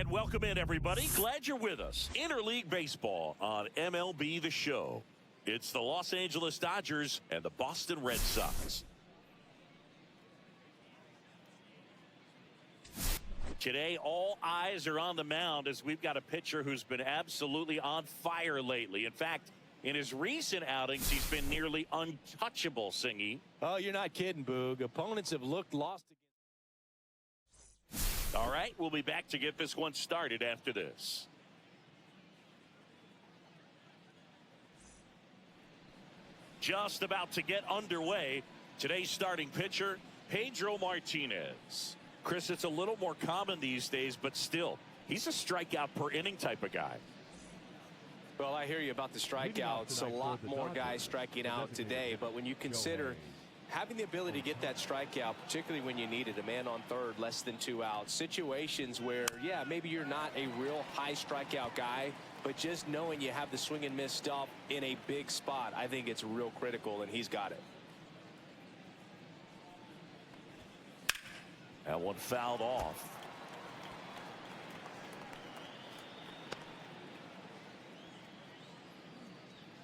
And welcome in, everybody. Glad you're with us. Interleague Baseball on MLB The Show. It's the Los Angeles Dodgers and the Boston Red Sox. Today, all eyes are on the mound as we've got a pitcher who's been absolutely on fire lately. In fact, in his recent outings, he's been nearly untouchable, Singy. Oh, you're not kidding, Boog. Opponents have looked lost. All right, we'll be back to get this one started after this. Just about to get underway. Today's starting pitcher, Pedro Martinez. Chris, it's a little more common these days, but still, he's a strikeout per inning type of guy. Well, I hear you about the strikeouts. A lot more guys striking out today, but when you consider having the ability to get that strikeout, particularly when you need it, a man on third, less than 2 outs, situations where, yeah, maybe you're not a real high strikeout guy, but just knowing you have the swing and miss stuff in a big spot, I think it's real critical, and he's got it. That one fouled off.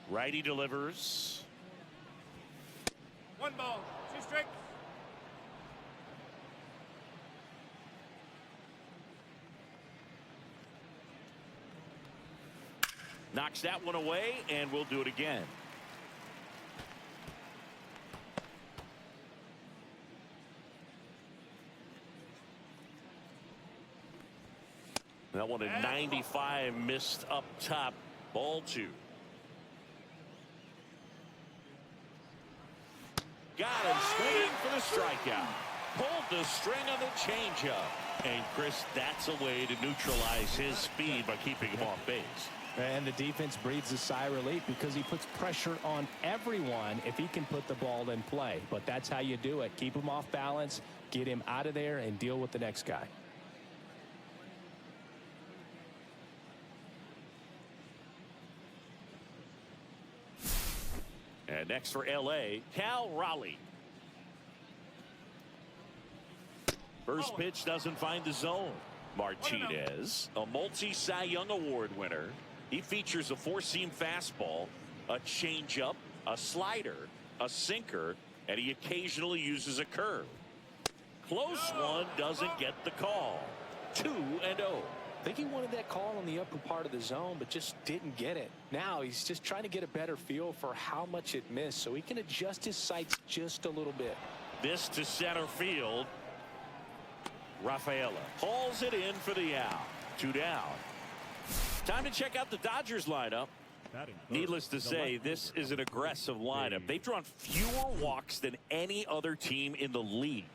Righty delivers. 1 ball, 2 strikes. Knocks that one away, and we'll do it again. That one at 95, missed up top. Ball 2. Got him swinging for the strikeout. Pulled the string on the changeup. And Chris, that's a way to neutralize his speed by keeping him off base. And the defense breathes a sigh of relief because he puts pressure on everyone if he can put the ball in play. But that's how you do it. Keep him off balance, get him out of there, and deal with the next guy. And next for L.A., Cal Raleigh. First pitch doesn't find the zone. Martinez, a multi-Cy Young Award winner. He features a 4-seam fastball, a changeup, a slider, a sinker, and he occasionally uses a curve. Close one, doesn't get the call. 2-0. I think he wanted that call on the upper part of the zone, but just didn't get it. Now he's just trying to get a better feel for how much it missed so he can adjust his sights just a little bit. This to center field. Rafaela hauls it in for the out. 2 down. Time to check out the Dodgers lineup. Needless to say, this is an aggressive lineup. They've drawn fewer walks than any other team in the league.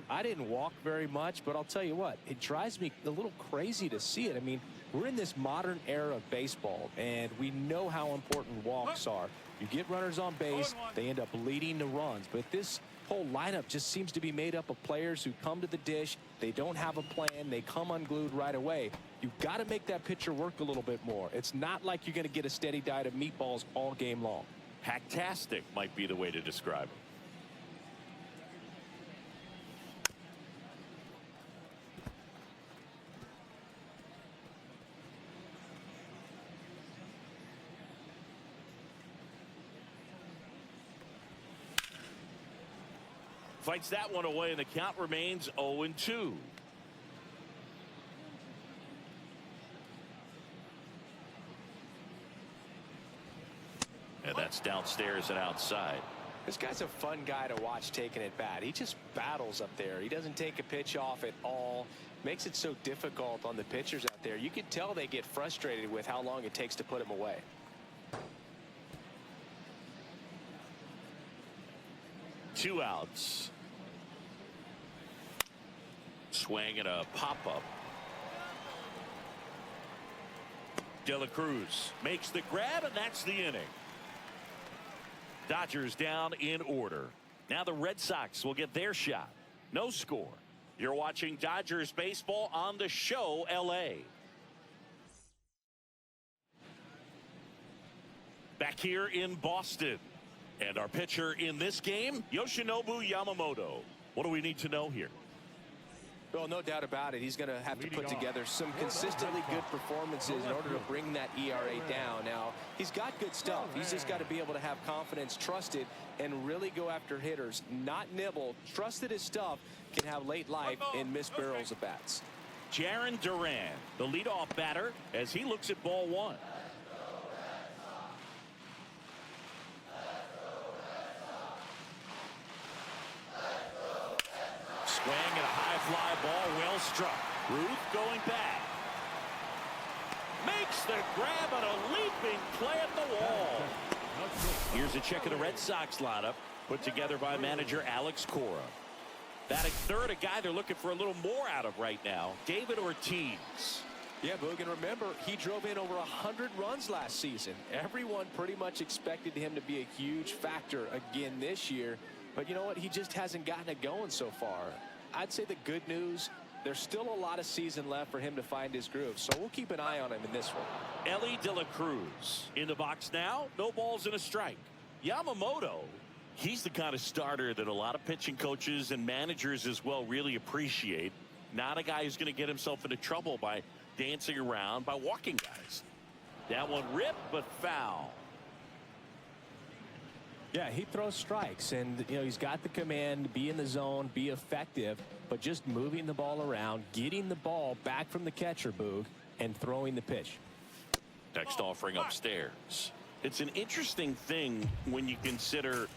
I didn't walk very much, but I'll tell you what, it drives me a little crazy to see it. I mean, we're in this modern era of baseball, and we know how important walks are. You get runners on base, they end up leading to runs. But this whole lineup just seems to be made up of players who come to the dish, they don't have a plan, they come unglued right away. You've got to make that pitcher work a little bit more. It's not like you're going to get a steady diet of meatballs all game long. Hacktastic might be the way to describe it. Fights that one away, and the count remains 0-2. And that's downstairs and outside. This guy's a fun guy to watch taking at bat. He just battles up there. He doesn't take a pitch off at all. Makes it so difficult on the pitchers out there. You can tell they get frustrated with how long it takes to put him away. Two outs. Swing and a pop-up. De La Cruz makes the grab, and that's the inning. Dodgers down in order. Now the Red Sox will get their shot. No score. You're watching Dodgers baseball on the show, L.A. Back here in Boston. And our pitcher in this game, Yoshinobu Yamamoto. What do we need to know here? Well, no doubt about it. He's going to have to put together some consistently good performances in order to bring that ERA down. Now, he's got good stuff. He's just got to be able to have confidence, trust it, and really go after hitters, not nibble. Trust that his stuff can have late life and miss barrels of bats. Jarren Duran, the leadoff batter, as he looks at ball one. Swing and a high fly ball, well struck. Ruth going back. Makes the grab on a leaping play at the wall. Here's a check of the Red Sox lineup, put together by manager Alex Cora. Batting third, a guy they're looking for a little more out of right now, David Ortiz. Yeah, Boog, and remember, he drove in over 100 runs last season. Everyone pretty much expected him to be a huge factor again this year. But you know what? He just hasn't gotten it going so far. I'd say the good news, there's still a lot of season left for him to find his groove. So we'll keep an eye on him in this one. Ellie De La Cruz in the box now. No balls and a strike. Yamamoto, he's the kind of starter that a lot of pitching coaches and managers as well really appreciate. Not a guy who's going to get himself into trouble by dancing around, by walking guys. That one ripped, but foul. Yeah, he throws strikes, and you know he's got the command to be in the zone, be effective, but just moving the ball around, getting the ball back from the catcher, Boog, and throwing the pitch. Next offering upstairs. It's an interesting thing when you consider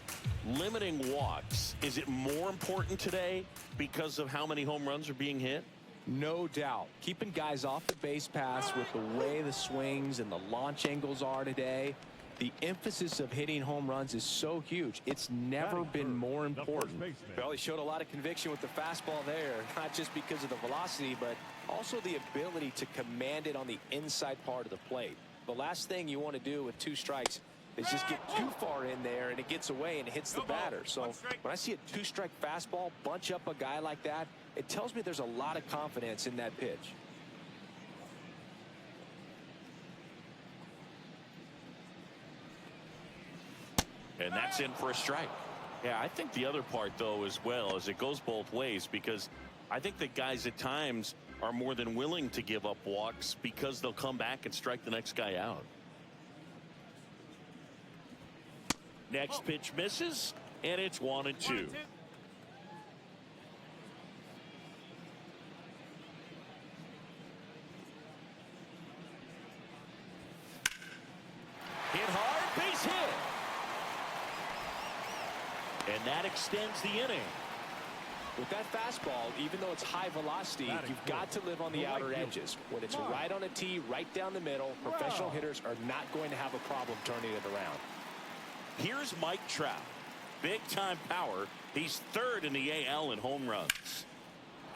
limiting walks. Is it more important today because of how many home runs are being hit? No doubt. Keeping guys off the base paths with the way the swings and the launch angles are today. The emphasis of hitting home runs is so huge. It's never been more important. Well, he showed a lot of conviction with the fastball there, not just because of the velocity, but also the ability to command it on the inside part of the plate. The last thing you want to do with two strikes is just get too far in there and it gets away and it hits the batter. So when I see a two-strike fastball bunch up a guy like that, it tells me there's a lot of confidence in that pitch. And that's in for a strike. Yeah, I think the other part, though, as well, is it goes both ways, because I think that guys at times are more than willing to give up walks because they'll come back and strike the next guy out. Next pitch misses, and it's 1-2. Hit hard, base hit. And that extends the inning. With that fastball, even though it's high velocity, you've got to live on the outer edges. When it's right on a tee, right down the middle, professional hitters are not going to have a problem turning it around. Here's Mike Trout. Big-time power. He's third in the AL in home runs.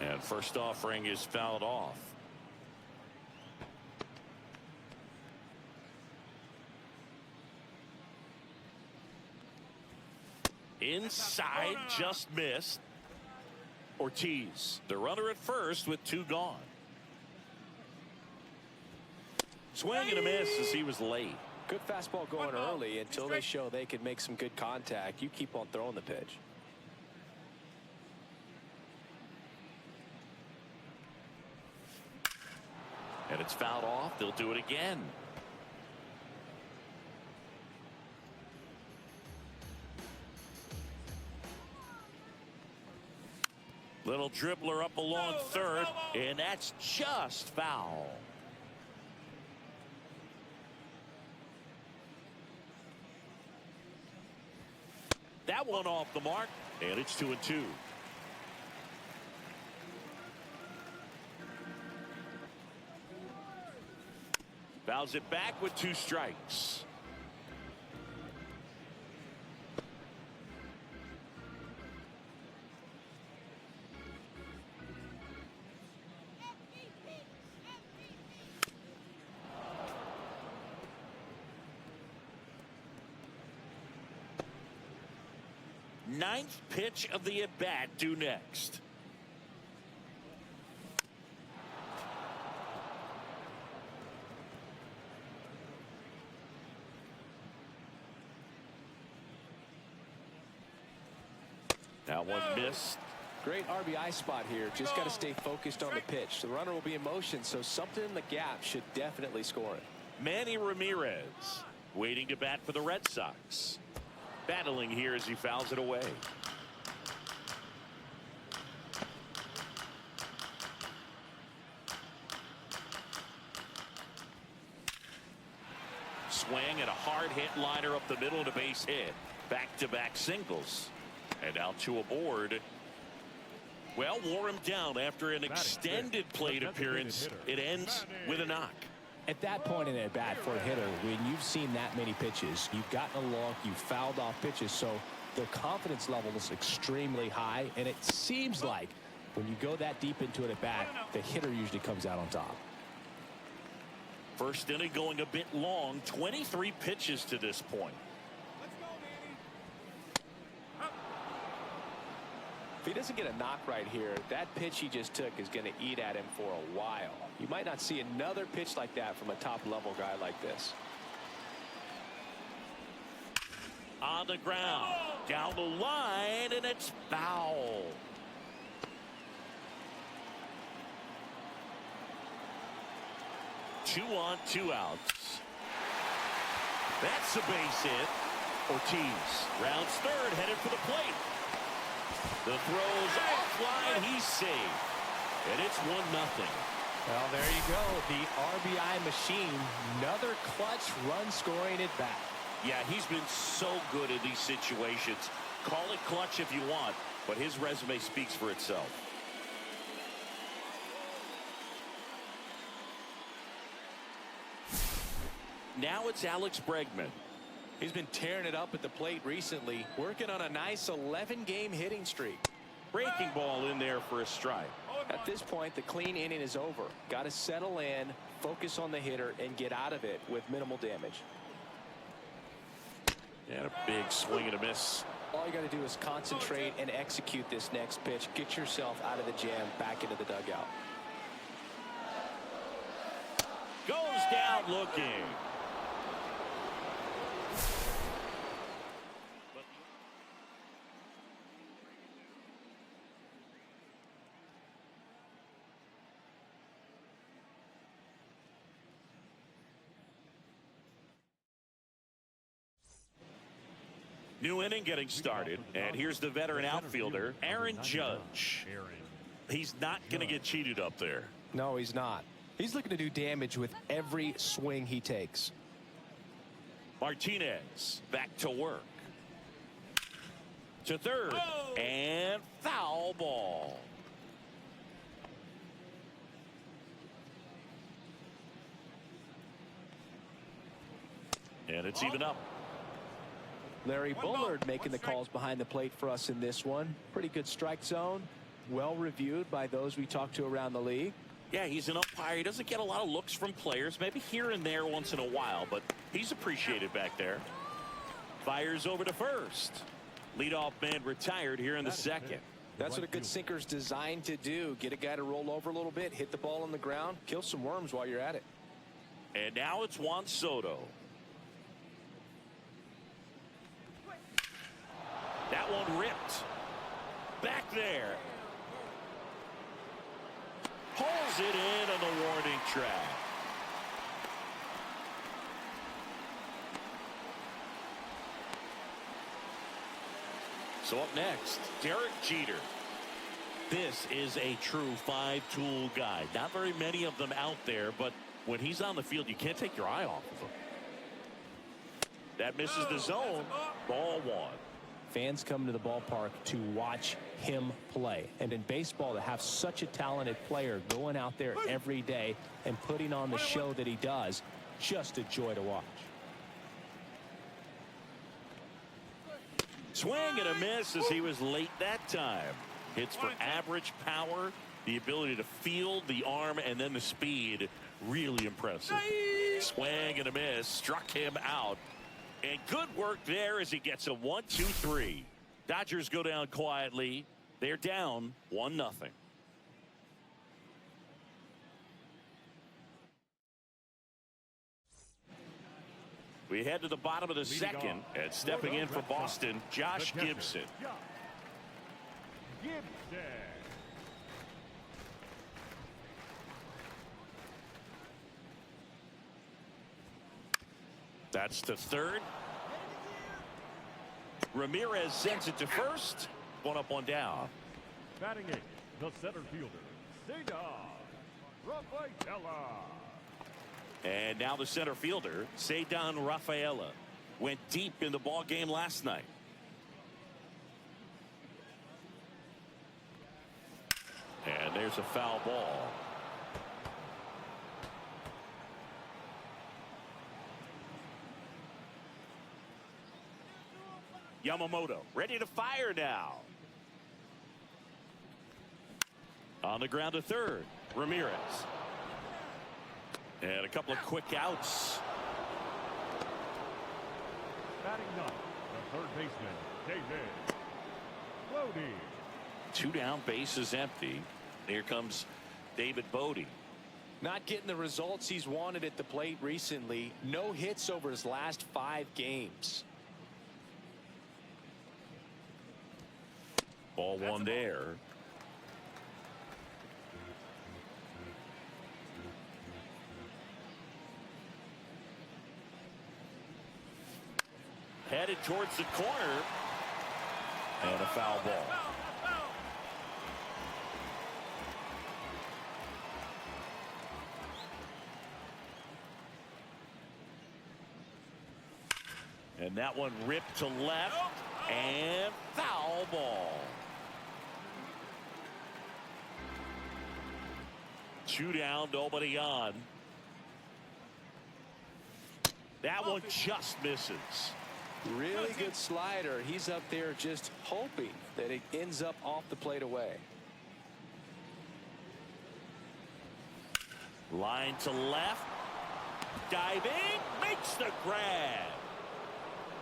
And first offering is fouled off. Inside, just missed. Ortiz, the runner at first with two gone. Swing and a miss as he was late. Good fastball going early until they show they can make some good contact. You keep on throwing the pitch. And it's fouled off. They'll do it again. Little dribbler up along third, and that's just foul. That one off the mark, and it's 2-2. Fouls it back with two strikes. Ninth pitch of the at-bat due next. That one missed. Great RBI spot here. Just got to stay focused on the pitch. The runner will be in motion, so something in the gap should definitely score it. Manny Ramirez waiting to bat for the Red Sox. Battling here as he fouls it away. Swing and a hard hit liner up the middle and a base hit. Back-to-back singles. And now two aboard. Well, wore him down after an extended plate appearance. It ends with a knock. At that point in at bat for a hitter, when you've seen that many pitches, you've gotten a look, you've fouled off pitches, so the confidence level is extremely high, and it seems like when you go that deep into it at bat, the hitter usually comes out on top. First inning going a bit long, 23 pitches to this point. If he doesn't get a knock right here, that pitch he just took is going to eat at him for a while. You might not see another pitch like that from a top-level guy like this. On the ground, down the line, and it's foul. Two on, two outs. That's a base hit. Ortiz rounds third, headed for the plate. The throw's offline, he's safe. And it's 1-0. Well, there you go. The RBI machine. Another clutch run scoring at bat. Yeah, he's been so good in these situations. Call it clutch if you want, but his resume speaks for itself. Now it's Alex Bregman. He's been tearing it up at the plate recently, working on a nice 11-game hitting streak. Breaking ball in there for a strike. At this point, the clean inning is over. Got to settle in, focus on the hitter, and get out of it with minimal damage. And a big swing and a miss. All you got to do is concentrate and execute this next pitch. Get yourself out of the jam, back into the dugout. Goes down looking. New inning getting started, and here's the veteran outfielder, Aaron Judge. He's not going to get cheated up there. No, he's not. He's looking to do damage with every swing he takes. Martinez back to work. To third, and foul ball. And it's even up. Larry Bullard making the calls behind the plate for us in this one. Pretty good strike zone. Well reviewed by those we talked to around the league. Yeah, he's an umpire. He doesn't get a lot of looks from players, maybe here and there once in a while, but he's appreciated back there. Fires over to first. Leadoff man retired here in the second. That's what a good sinker's designed to do. Get a guy to roll over a little bit, hit the ball on the ground, kill some worms while you're at it. And now it's Juan Soto. That one ripped. Back there. Pulls it in on the warning track. So up next, Derek Jeter. This is a true five-tool guy. Not very many of them out there, but when he's on the field, you can't take your eye off of him. That misses the zone. Ball one. Fans come to the ballpark to watch him play. And in baseball, to have such a talented player going out there every day and putting on the show that he does, just a joy to watch. Swing and a miss as he was late that time. Hits for average power, the ability to field the arm, and then the speed. Really impressive. Swing and a miss. Struck him out. And good work there as he gets a 1-2-3. Dodgers go down quietly. They're down 1-0. We head to the bottom of the second, and stepping in for Boston, Josh Gibson. That's to third. Ramirez sends it to first. One up, one down. Batting eighth, the center fielder, Cedar Rafaela. And now the center fielder, Cedar Rafaela, went deep in the ball game last night. And there's a foul ball. Yamamoto ready to fire now. On the ground to third, Ramirez. And a couple of quick outs. Batting ninth, the third baseman, David Bodie. 2 down, bases empty. Here comes David Bodie. Not getting the results he's wanted at the plate recently. No hits over his last 5 games. Ball one there. Headed towards the corner. And a foul ball. And that one ripped to left. And foul ball. 2 down, nobody on. That one just misses. Really good slider. He's up there just hoping that it ends up off the plate away. Line to left. Diving. Makes the grab.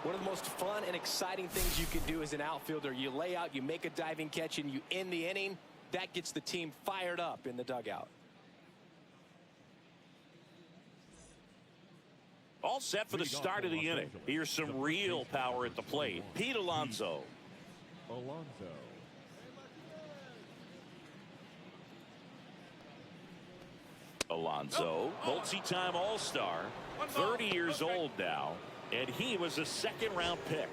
One of the most fun and exciting things you can do as an outfielder. You lay out, you make a diving catch, and you end the inning. That gets the team fired up in the dugout. All set for the start of the inning. Here's some real power at the plate. Pete Alonso. Alonso, multi-time All-Star, 30 years old now, and he was a second-round pick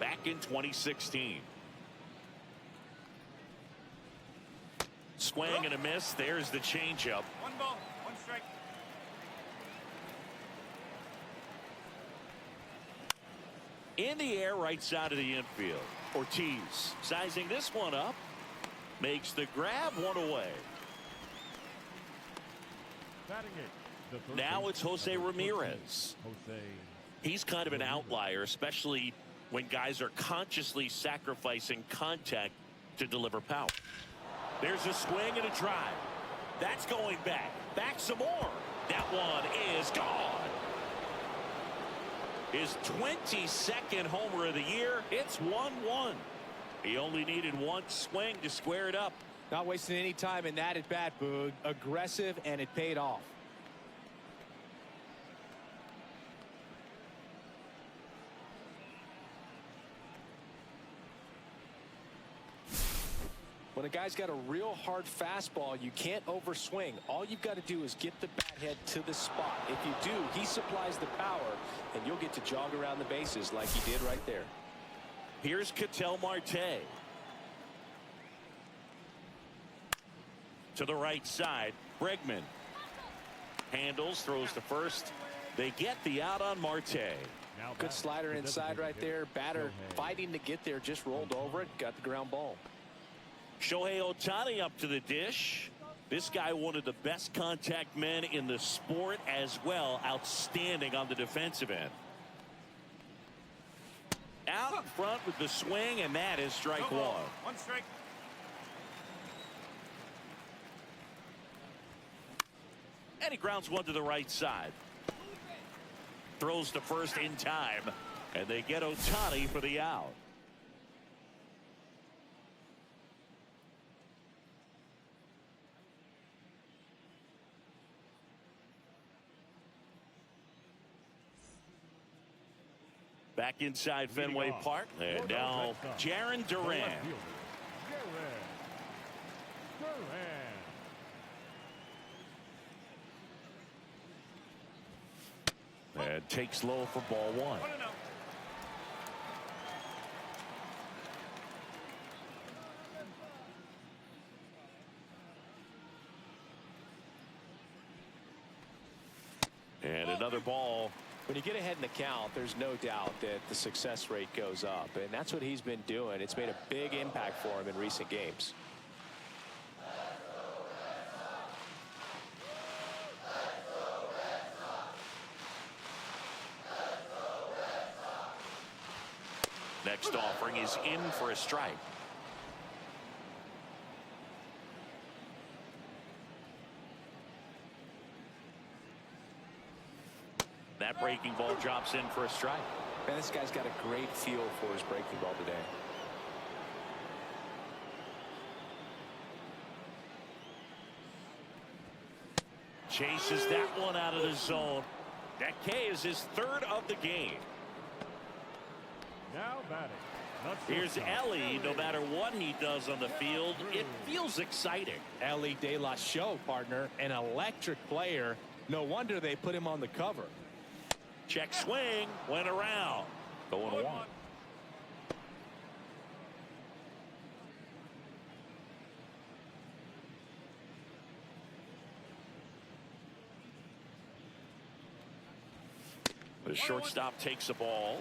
back in 2016. Swing and a miss. There's the changeup. 1 ball, 1 strike. In the air, right side of the infield. Ortiz sizing this one up. Makes the grab, 1 away. Now it's Jose Ramirez. He's kind of an outlier, especially when guys are consciously sacrificing contact to deliver power. There's a swing and a drive. That's going back. Back some more. That one is gone. His 22nd homer of the year. It's 1-1. He only needed 1 swing to square it up. Not wasting any time in that at bat, Boog. Aggressive, and it paid off. When a guy's got a real hard fastball, you can't overswing. All you've got to do is get the bat head to the spot. If you do, he supplies the power, and you'll get to jog around the bases like he did right there. Here's Ketel Marte. To the right side, Bregman handles, throws to first. They get the out on Marte. Good slider inside right there. Batter fighting to get there, just rolled over it, got the ground ball. Shohei Ohtani up to the dish. This guy, one of the best contact men in the sport as well. Outstanding on the defensive end. Out in front with the swing, and that is strike 1. 1 strike. And he grounds one to the right side. Throws to first in time, and they get Ohtani for the out. Back inside Fenway Park, and now Jarren Duran. And takes low for ball one. And another ball. When you get ahead in the count, there's no doubt that the success rate goes up, and that's what he's been doing. It's made a big impact for him in recent games. Next offering is in for a strike. That breaking ball drops in for a strike. Man, this guy's got a great feel for his breaking ball today. Chases that one out of the zone. That K is his third of the game. Now batting. Here's Ellie. No matter what he does on the field, it feels exciting. Ellie De La Show, partner, an electric player. No wonder they put him on the cover. Check swing, went around. 0-1. The shortstop takes the ball.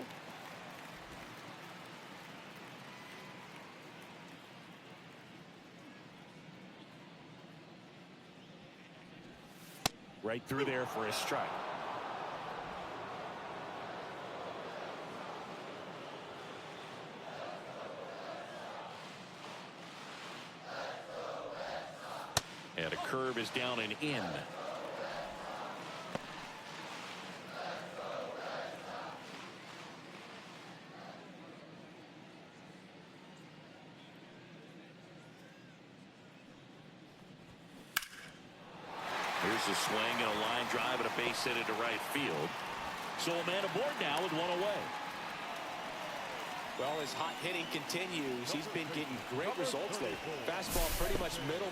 Right through there for a strike. And a curve is down and in. Here's a swing and a line drive and a base hit into right field. So a man aboard now with one away. Well, his hot hitting continues. He's been getting great results lately. Fastball pretty much middle,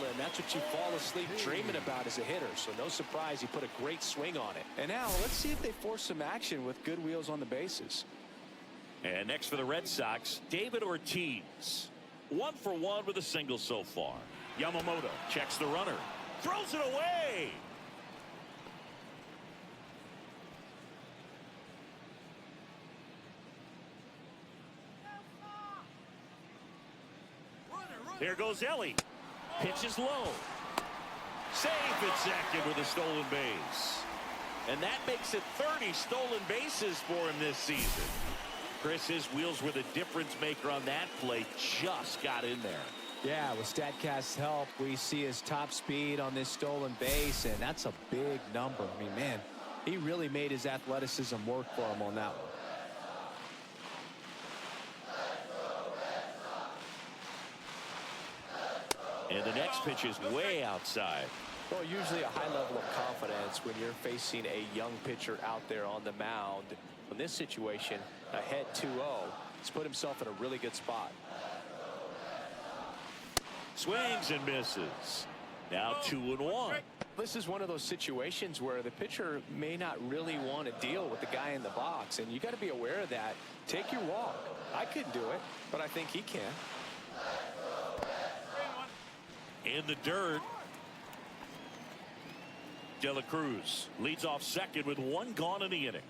and that's what you fall asleep dreaming about as a hitter. So no surprise he put a great swing on it. And now let's see if they force some action with good wheels on the bases. And next for the Red Sox, David Ortiz. 1 for 1 with a single so far. Yamamoto checks the runner. Throws it away. Here goes Ellie. Pitches low. Safe at second with a stolen base. And that makes it 30 stolen bases for him this season. Chris, his wheels were the difference maker on that play. Just got in there. Yeah, with StatCast's help, we see his top speed on this stolen base, and that's a big number. I mean, man, he really made his athleticism work for him on that one. And the next pitch is way outside. Well, usually a high level of confidence when you're facing a young pitcher out there on the mound. In this situation, ahead 2-0, he's put himself in a really good spot. Swings and misses. Now 2-1. This is one of those situations where the pitcher may not really want to deal with the guy in the box, and you got to be aware of that. Take your walk. I couldn't do it, but I think he can. In the dirt. De La Cruz leads off second with one gone in the inning.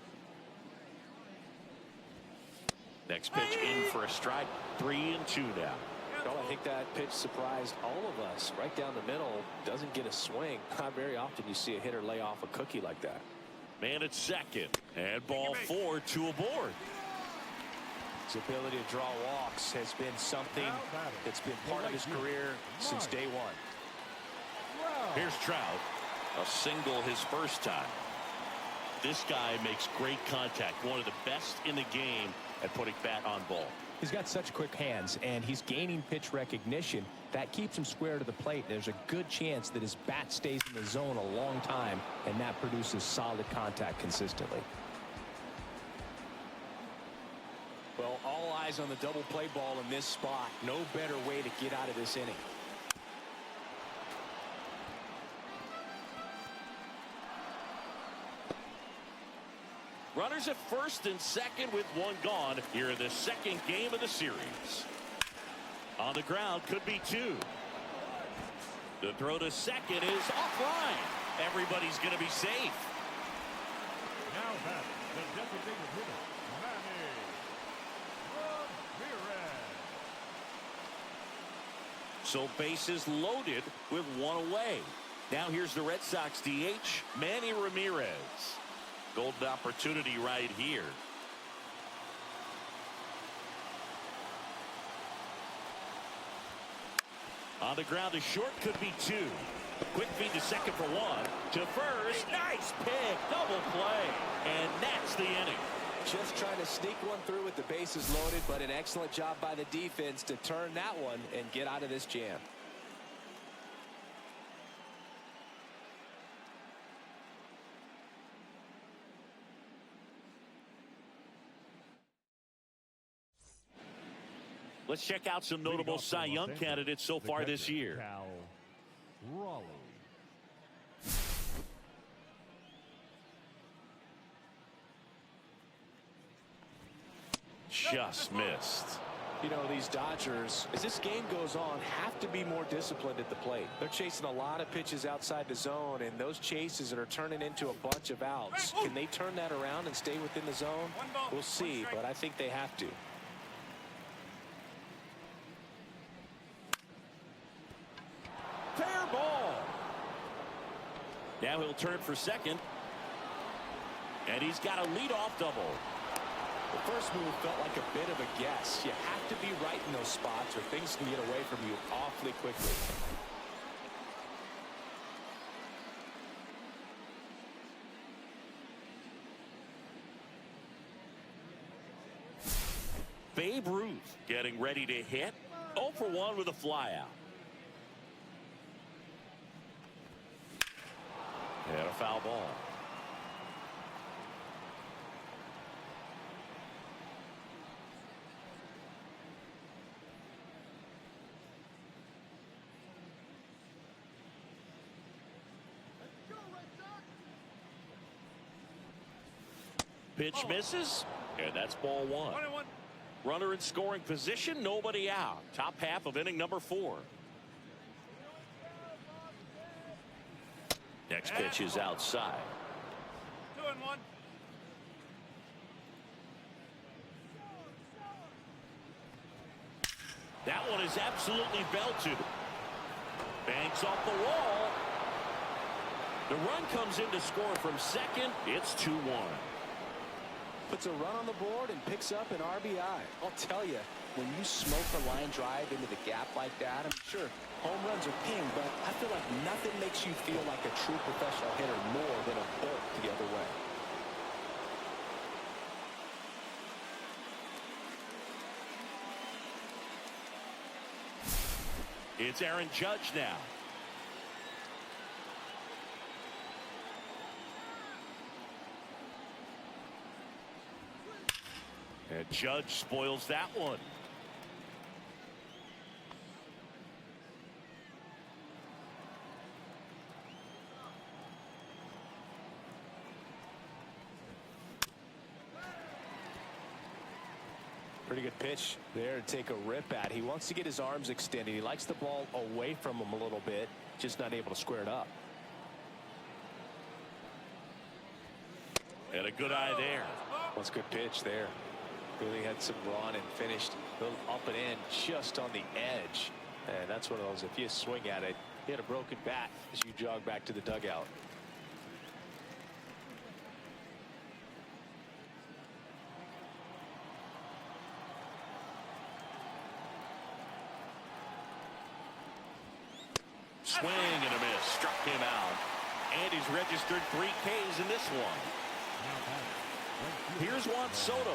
Next pitch in for a strike. 3-2 now. Well, I think that pitch surprised all of us. Right down the middle, doesn't get a swing. Not very often you see a hitter lay off a cookie like that. Man at second. And ball 4, 2 aboard. His ability to draw walks has been something that's been part of his career since day one. Here's Trout. A single his first time. This guy makes great contact. One of the best in the game at putting bat on ball. He's got such quick hands, and he's gaining pitch recognition. That keeps him square to the plate. There's a good chance that his bat stays in the zone a long time, and that produces solid contact consistently. Well, all eyes on the double play ball in this spot. No better way to get out of this inning. Runners at first and second with one gone here in the second game of the series. On the ground, could be two. The throw to second is offline. Everybody's going to be safe. Now back, the designated hitter, Manny Ramirez. So bases loaded with one away. Now here's the Red Sox DH, Manny Ramirez. Golden opportunity right here. On the ground, a short, could be two. Quick feed to second for one. To first, nice pick, double play. And that's the inning. Just trying to sneak one through with the bases loaded, but an excellent job by the defense to turn that one and get out of this jam. Let's check out some notable Cy Young candidates so far this year. Raleigh. Just missed. You know, these Dodgers, as this game goes on, have to be more disciplined at the plate. They're chasing a lot of pitches outside the zone, and those chases that are turning into a bunch of outs, can they turn that around and stay within the zone? We'll see, but I think they have to. Fair ball. Now he'll turn for second. And he's got a leadoff double. The first move felt like a bit of a guess. You have to be right in those spots or things can get away from you awfully quickly. Babe Ruth getting ready to hit. 0 for 1 with a flyout. And a foul ball. Pitch misses, and that's ball one. Runner in scoring position, nobody out. Top half of inning number 4. Next pitch is outside. 2-1. That one is absolutely belted. Banks off the wall. The run comes in to score from second. It's 2-1. Puts a run on the board and picks up an RBI. I'll tell you, when you smoke a line drive into the gap like that, I'm sure home runs are king, but I feel like nothing makes you feel like a true professional hitter more than a bolt the other way. It's Aaron Judge now. And Judge spoils that one. Pretty good pitch there to take a rip at. He wants to get his arms extended. He likes the ball away from him a little bit, just not able to square it up. And a good eye there. That's a good pitch there. Really had some run and finished a little up and in just on the edge. And that's one of those, if you swing at it, you had a broken bat as you jog back to the dugout. Swing and a miss. Struck him out. And he's registered 3 Ks in this one. Here's Juan Soto.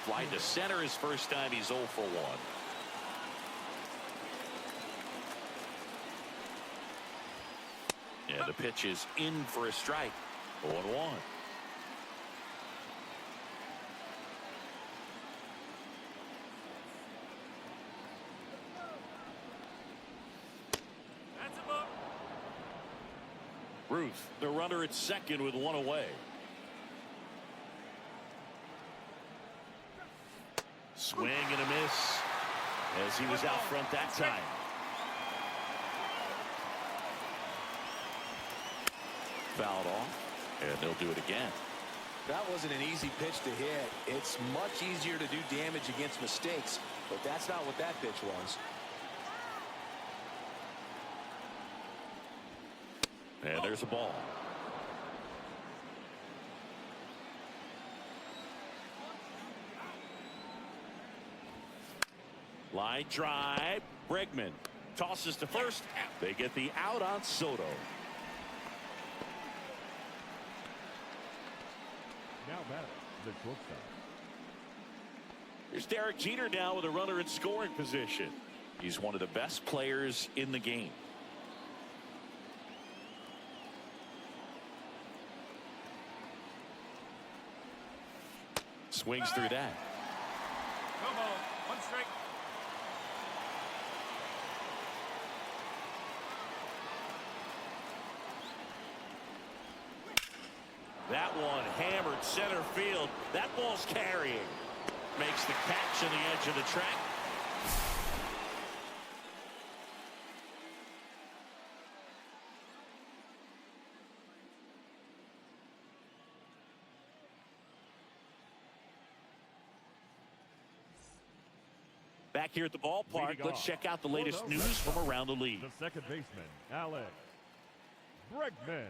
Fly to center his first time. He's 0 for 1. And the pitch is in for a strike. 0-1. Ruth, the runner at second with 1 away. Swing and a miss as he was out front that time. Fouled off, and they'll do it again. That wasn't an easy pitch to hit. It's much easier to do damage against mistakes, but that's not what that pitch was. And there's a ball. Line drive. Bregman tosses to first. They get the out on Soto. Now batter, the shortstop. Here's Derek Jeter now with a runner in scoring position. He's one of the best players in the game. Swings through that. No ball, one strike. That one hammered center field. That ball's carrying. Makes the catch on the edge of the track. Back here at the ballpark, let's check out the latest news from around the league. The second baseman, Alex Bregman.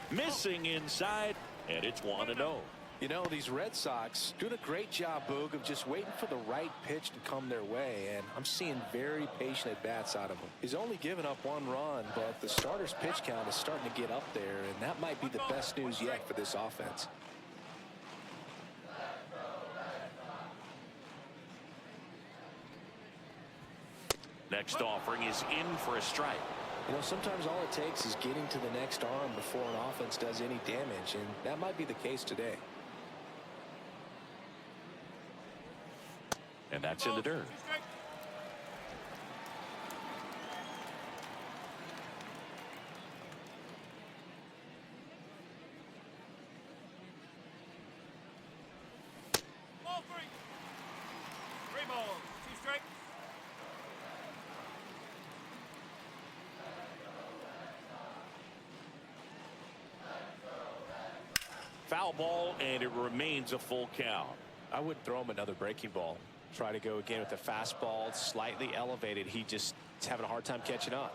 Missing inside, and it's 1-0. You know, these Red Sox doing a great job, Boog, of just waiting for the right pitch to come their way, and I'm seeing very patient at-bats out of him. He's only given up 1 run, but the starter's pitch count is starting to get up there, and that might be the best news yet for this offense. Next offering is in for a strike. You know, sometimes all it takes is getting to the next arm before an offense does any damage, and that might be the case today. And that's in the dirt. Ball 3. 3 balls, 2 strikes. Foul ball, and it remains a full count. I would throw him another breaking ball. Try to go again with the fastball, slightly elevated. He just is having a hard time catching up.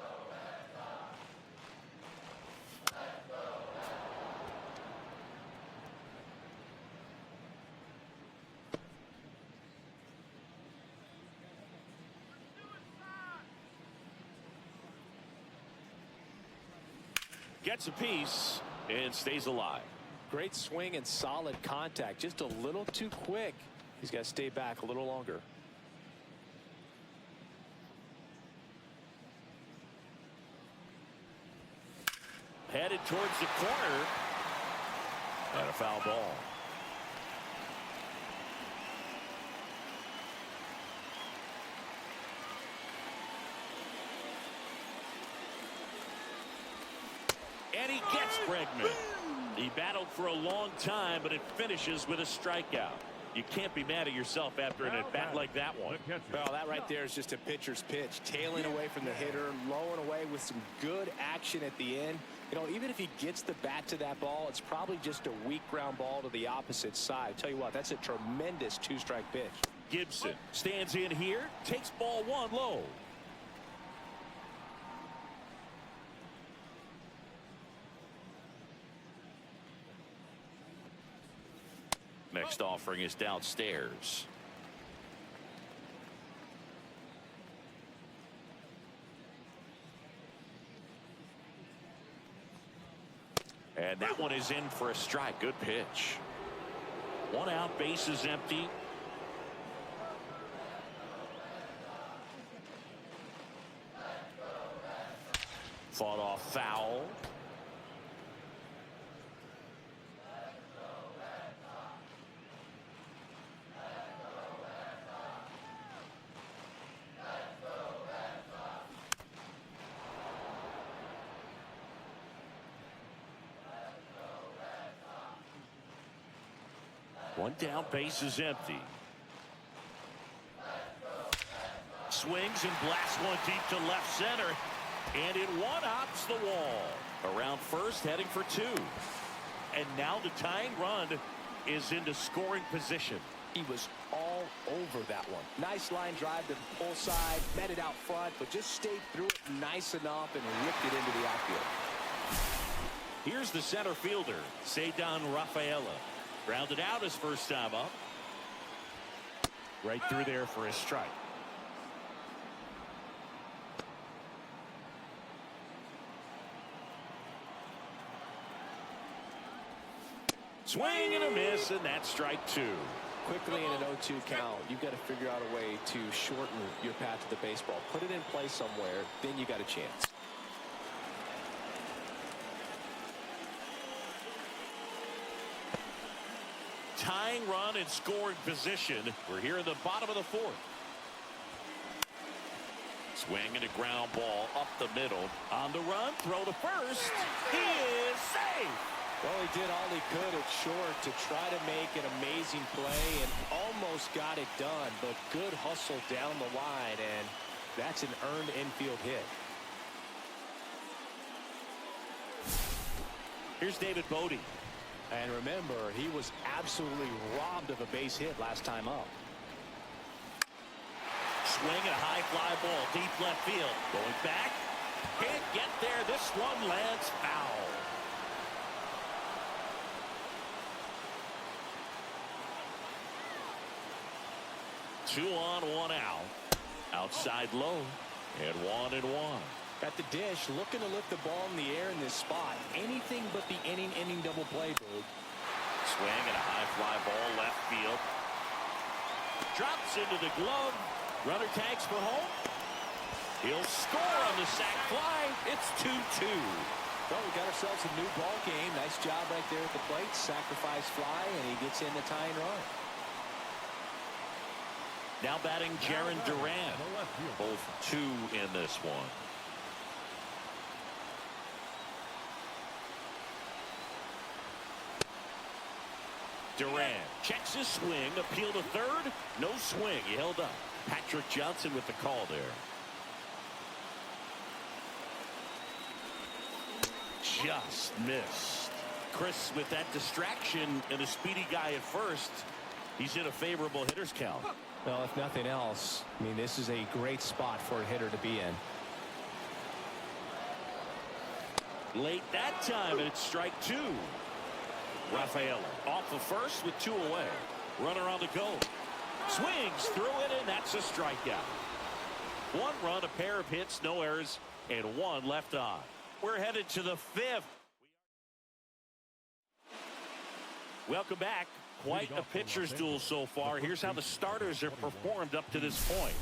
Gets a piece and stays alive. Great swing and solid contact. Just a little too quick. He's got to stay back a little longer. Headed towards the corner. And a foul ball. And he gets Bregman. He battled for a long time, but it finishes with a strikeout. You can't be mad at yourself after an at-bat like that one. Well, that right there is just a pitcher's pitch. Tailing away from the hitter, lowing away with some good action at the end. You know, even if he gets the bat to that ball, it's probably just a weak ground ball to the opposite side. Tell you what, that's a tremendous 2-strike pitch. Gibson stands in here, takes ball 1 low. Next offering is downstairs. And that one is in for a strike. Good pitch. 1 out, base is empty. Fought off foul. One down, base is empty. Swings and blasts one deep to left center. And it one-hops the wall. Around first, heading for two. And now the tying run is into scoring position. He was all over that one. Nice line drive to the pull side, met it out front, but just stayed through it nice enough and ripped it into the outfield. Here's the center fielder, Ceddanne Rafaela. Grounded out his first time up. Right through there for a strike. Swing and a miss, and that's strike two. Quickly in an 0-2 count, you've got to figure out a way to shorten your path to the baseball. Put it in play somewhere, then you got a chance. Tying run and scoring position. We're here in the bottom of the fourth. Swing and a ground ball up the middle. On the run, throw to first. He is safe. Well, he did all he could at short to try to make an amazing play and almost got it done, but good hustle down the line, and that's an earned infield hit. Here's David Bodie. And remember, he was absolutely robbed of a base hit last time up. Swing and a high fly ball deep left field. Going back. Can't get there. This one lands foul. Two on, one out. Outside low. And 1-1. At the dish, looking to lift the ball in the air in this spot. Anything but the inning double play, Boog. Swing and a high fly ball left field. Drops into the glove. Runner tags for home. He'll score on the sac fly. It's 2-2. Well, we got ourselves a new ball game. Nice job right there at the plate. Sacrifice fly, and he gets in the tying run. Now batting Jarren Duran. Both two in this one. Duran checks his swing. Appeal to third. No swing. He held up. Patrick Johnson with the call there. Just missed. Chris with that distraction and a speedy guy at first. He's in a favorable hitter's count. Well, if nothing else, I mean, this is a great spot for a hitter to be in. Late that time, and it's strike two. Rafaela off of first with two away. Runner on the go. Swings through it, and that's a strikeout. One run, a pair of hits, no errors, and one left on. We're headed to the fifth. Welcome back. Quite a pitcher's duel so far. Here's how the starters have performed up to this point.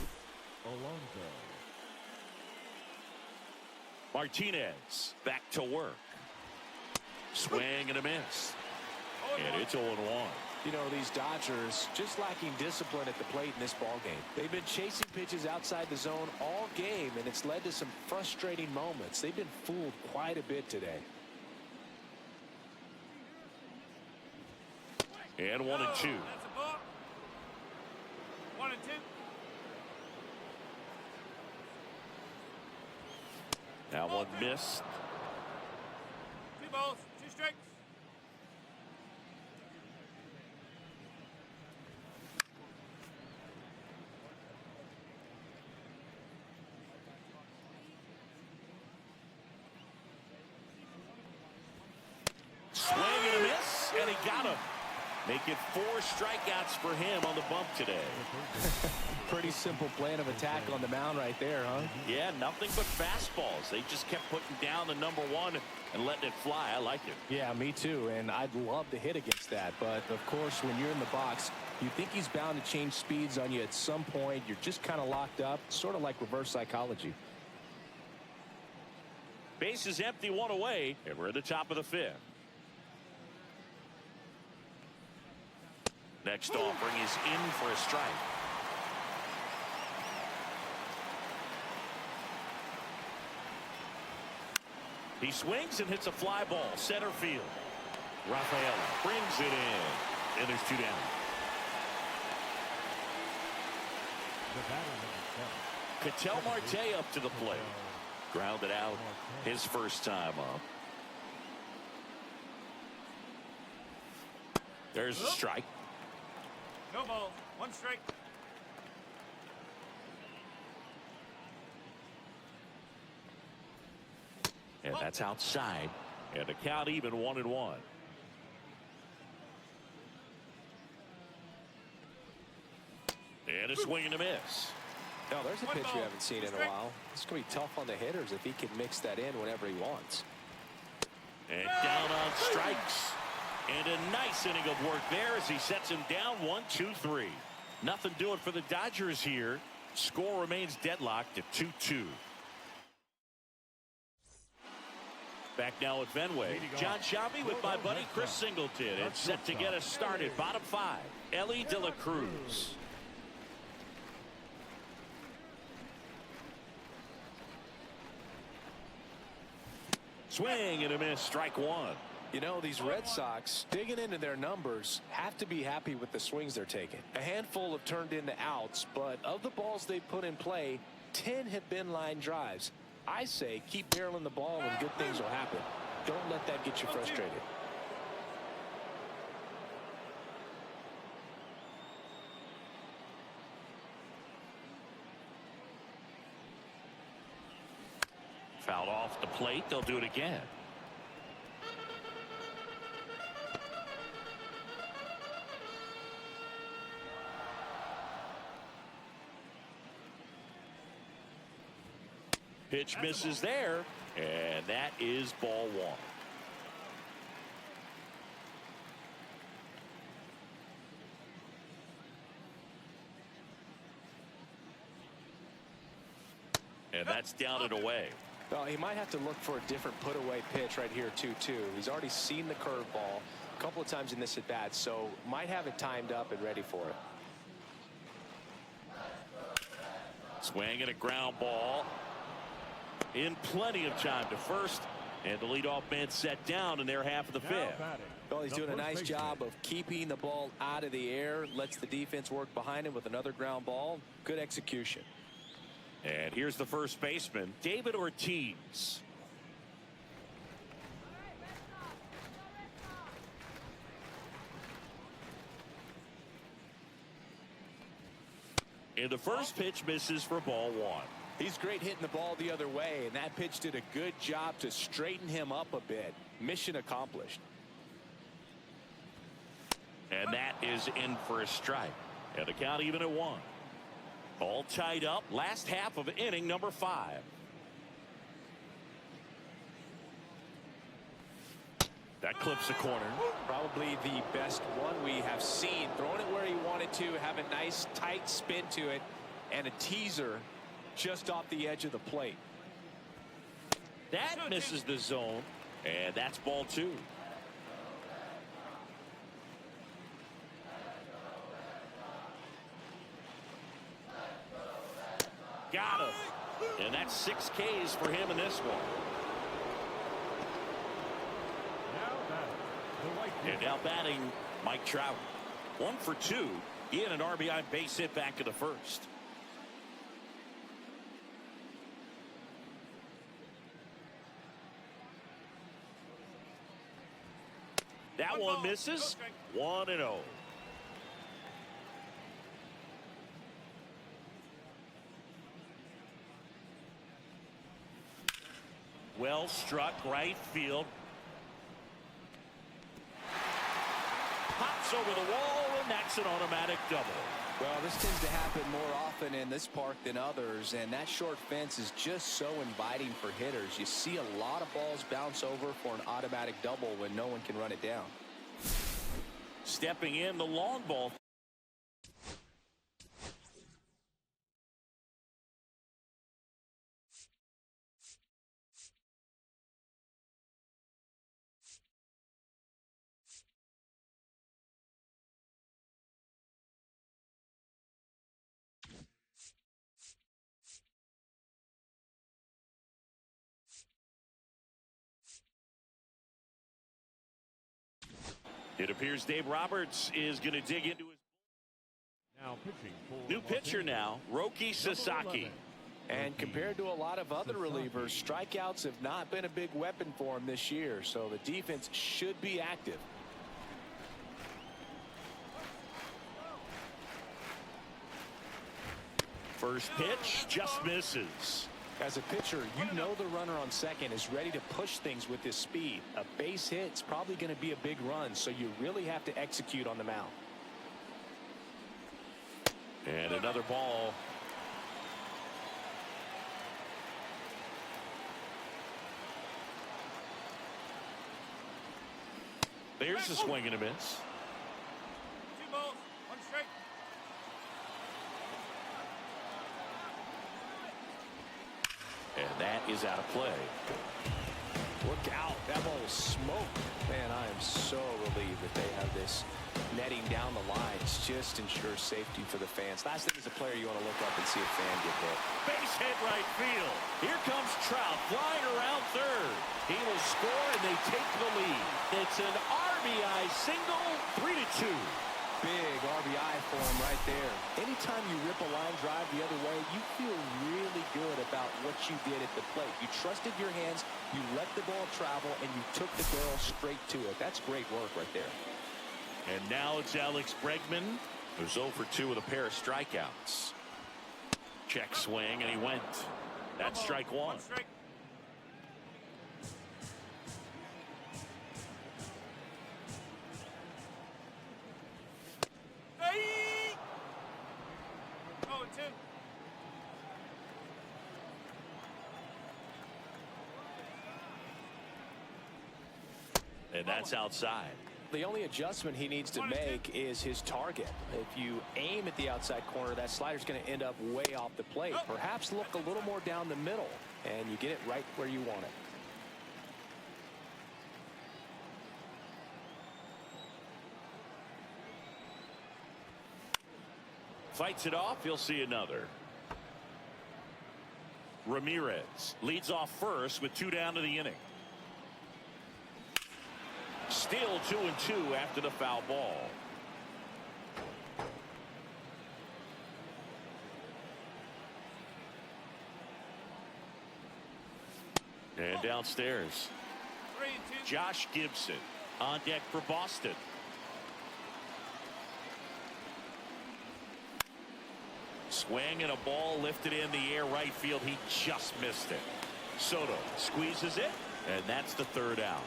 Martinez back to work. Swing and a miss. And it's 0-1. You know, these Dodgers just lacking discipline at the plate in this ball game. They've been chasing pitches outside the zone all game, and it's led to some frustrating moments. They've been fooled quite a bit today. And 1-2. That's a ball. 1-2. Now one missed. 2 balls, 2 strikes. Swing and a miss, and he got him. Make it 4 strikeouts for him on the bump today. Pretty simple plan of attack on the mound right there, huh? Yeah, nothing but fastballs. They just kept putting down the number one and letting it fly. I like it. Yeah, me too, and I'd love to hit against that. But, of course, when you're in the box, you think he's bound to change speeds on you at some point. You're just kind of locked up, sort of like reverse psychology. Base is empty, 1 away, and we're at the top of the 5th. Next offering is in for a strike. He swings and hits a fly ball center field. Rafaela brings it in. And there's 2 down. Ketel Marte up to the plate. Grounded out his first time up. There's a strike. No ball. 1 strike. And that's outside. And the count even 1-1. And a swing and a miss. Now, there's a pitch we haven't seen in a while. It's going to be tough on the hitters if he can mix that in whenever he wants. And down on strikes. And a nice inning of work there as he sets him down 1-2-3. Nothing doing for the Dodgers here. Score remains deadlocked at 2-2. Back now at Fenway. John Shelby with my buddy Chris Singleton. And set to get us started. Bottom 5. Ellie De La Cruz. Swing and a miss. Strike 1. You know, these Red Sox, digging into their numbers, have to be happy with the swings they're taking. A handful have turned into outs, but of the balls they've put in play, 10 have been line drives. I say keep barreling the ball and good things will happen. Don't let that get you frustrated. Fouled off the plate. They'll do it again. Pitch misses there, and that is ball 1. And that's down and away. Well, he might have to look for a different put-away pitch right here, 2-2. He's already seen the curveball a couple of times in this at-bat, so might have it timed up and ready for it. Swing and a ground ball. In plenty of time to first, and the leadoff man set down in their half of the 5th. Well, he's doing a nice job of keeping the ball out of the air, lets the defense work behind him with another ground ball. Good execution. And here's the first baseman, David Ortiz. And the first pitch misses for ball 1. He's great hitting the ball the other way, and that pitch did a good job to straighten him up a bit. Mission accomplished. And that is in for a strike. And the count even at 1. All tied up. Last half of inning number 5. That clips the corner. Probably the best one we have seen. Throwing it where he wanted to, have a nice tight spin to it, and a teaser just off the edge of the plate. That misses the zone, and that's ball 2. Got him. And that's 6 Ks for him in this one. And now batting Mike Trout. 1 for 2. He had an RBI base hit back in the first. That one misses. 1-0. Well struck right field. Pops over the wall, and that's an automatic double. Well, this tends to happen more often in this park than others, and that short fence is just so inviting for hitters. You see a lot of balls bounce over for an automatic double when no one can run it down. Stepping in, the long ball. It appears Dave Roberts is going to dig into his Now pitching for new pitcher now, Roki Sasaki. And compared to a lot of other relievers, strikeouts have not been a big weapon for him this year, so the defense should be active. First pitch just misses. As a pitcher, you know the runner on second is ready to push things with his speed. A base hit's probably going to be a big run, so you really have to execute on the mound. And another ball. There's a swing and a miss. 2 balls, 1 strike. And that is out of play. Look out. That ball was smoked. Man, I am so relieved that they have this netting down the lines. Just ensures safety for the fans. Last thing as a player, you want to look up and see a fan get hit. Base hit right field. Here comes Trout flying around third. He will score and they take the lead. It's an RBI single, 3-2. Big RBI for him right there. Anytime you rip a line drive the other way, you feel really good about what you did at the plate. You trusted your hands, you let the ball travel, and you took the barrel straight to it. That's great work right there. And now it's Alex Bregman, who's 0 for 2 with a pair of strikeouts. Check swing, and he went. That's strike 1. 1 strike. Hey! 0-2. And that's outside. The only adjustment he needs to make is his target. If you aim at the outside corner, that slider's going to end up way off the plate. Perhaps look a little more down the middle, and you get it right where you want it. Fights it off. He'll see another. Ramirez leads off first with 2 down to the inning. Still 2-2 after the foul ball. And downstairs, 3-2. Josh Gibson on deck for Boston. Swing and a ball lifted in the air right field. He just missed it. Soto squeezes it, and that's the 3rd out.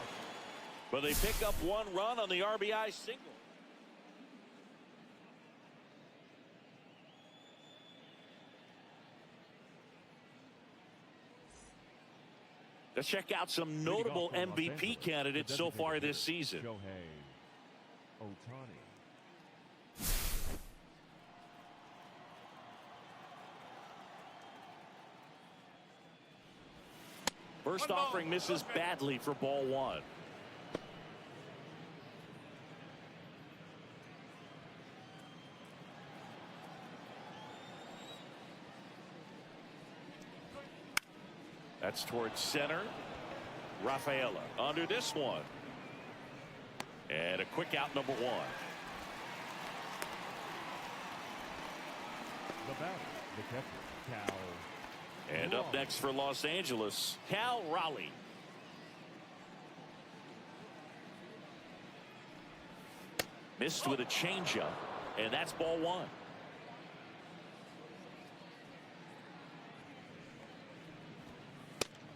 But they pick up 1 run on the RBI single. Let's check out some notable MVP candidates so far this season. First offering misses badly for ball 1. That's towards center. Rafaela under this one. And a quick out, number 1. The batter, the catcher, Cal. And up next for Los Angeles, Cal Raleigh. Missed with a changeup, and that's ball 1.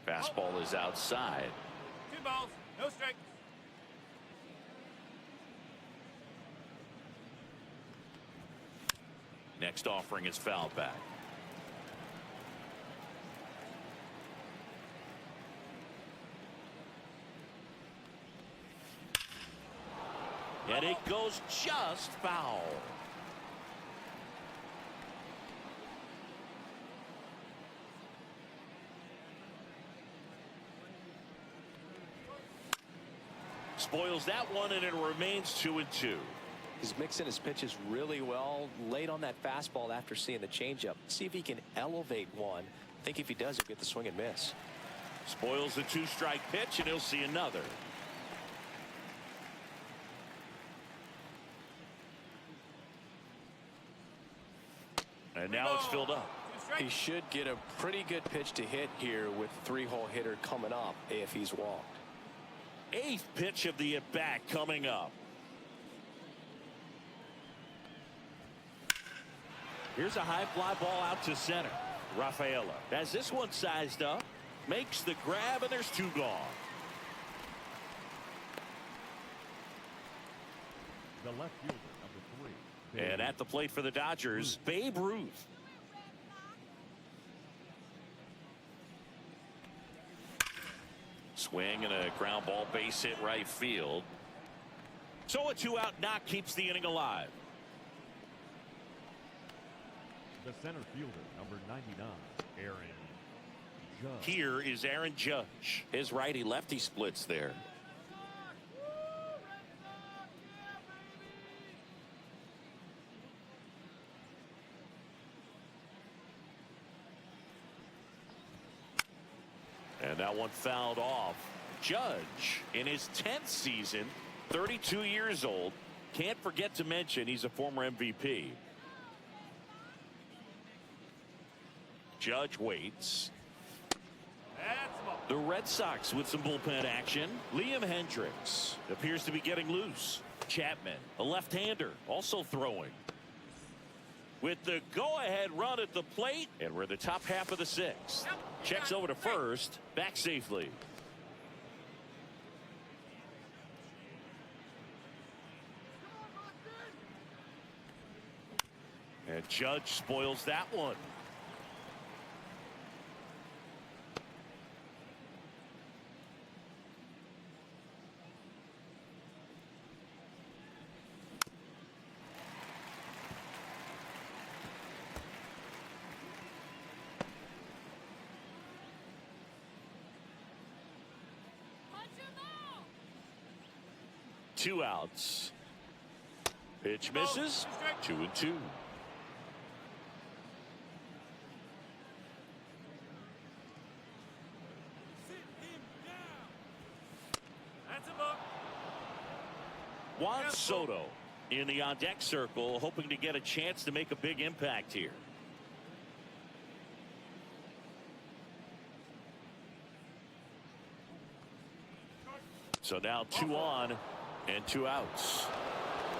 Fastball is outside. 2 balls, no strikes. Next offering is fouled back. And it goes just foul. Spoils that one, and it remains 2-2. He's mixing his pitches really well. Late on that fastball after seeing the changeup. See if he can elevate one. I think if he does, he'll get the swing and miss. Spoils the 2-strike pitch, and he'll see another. And now it's filled up. He should get a pretty good pitch to hit here with 3-hole hitter coming up if he's walked. 8th pitch of the at-bat coming up. Here's a high fly ball out to center. Rafaela has this one sized up, makes the grab, and there's 2 gone. The left fielder, number 3. And at the plate for the Dodgers, Babe Ruth. Swing and a ground ball, base hit right field. So a 2-out knock keeps the inning alive. The center fielder, number 99, Aaron Judge. Here is Aaron Judge. His righty-lefty splits there. And that one fouled off. Judge, in his 10th season, 32 years old. Can't forget to mention he's a former MVP. Judge waits. The Red Sox with some bullpen action. Liam Hendricks appears to be getting loose. Chapman, a left-hander, also throwing. With the go-ahead run at the plate, and we're in the top half of the 6th. Checks over to first, back safely. And Judge spoils that one. Two outs. Pitch misses. 2-2. Juan Soto in the on-deck circle, hoping to get a chance to make a big impact here. So now 2 on and 2 outs.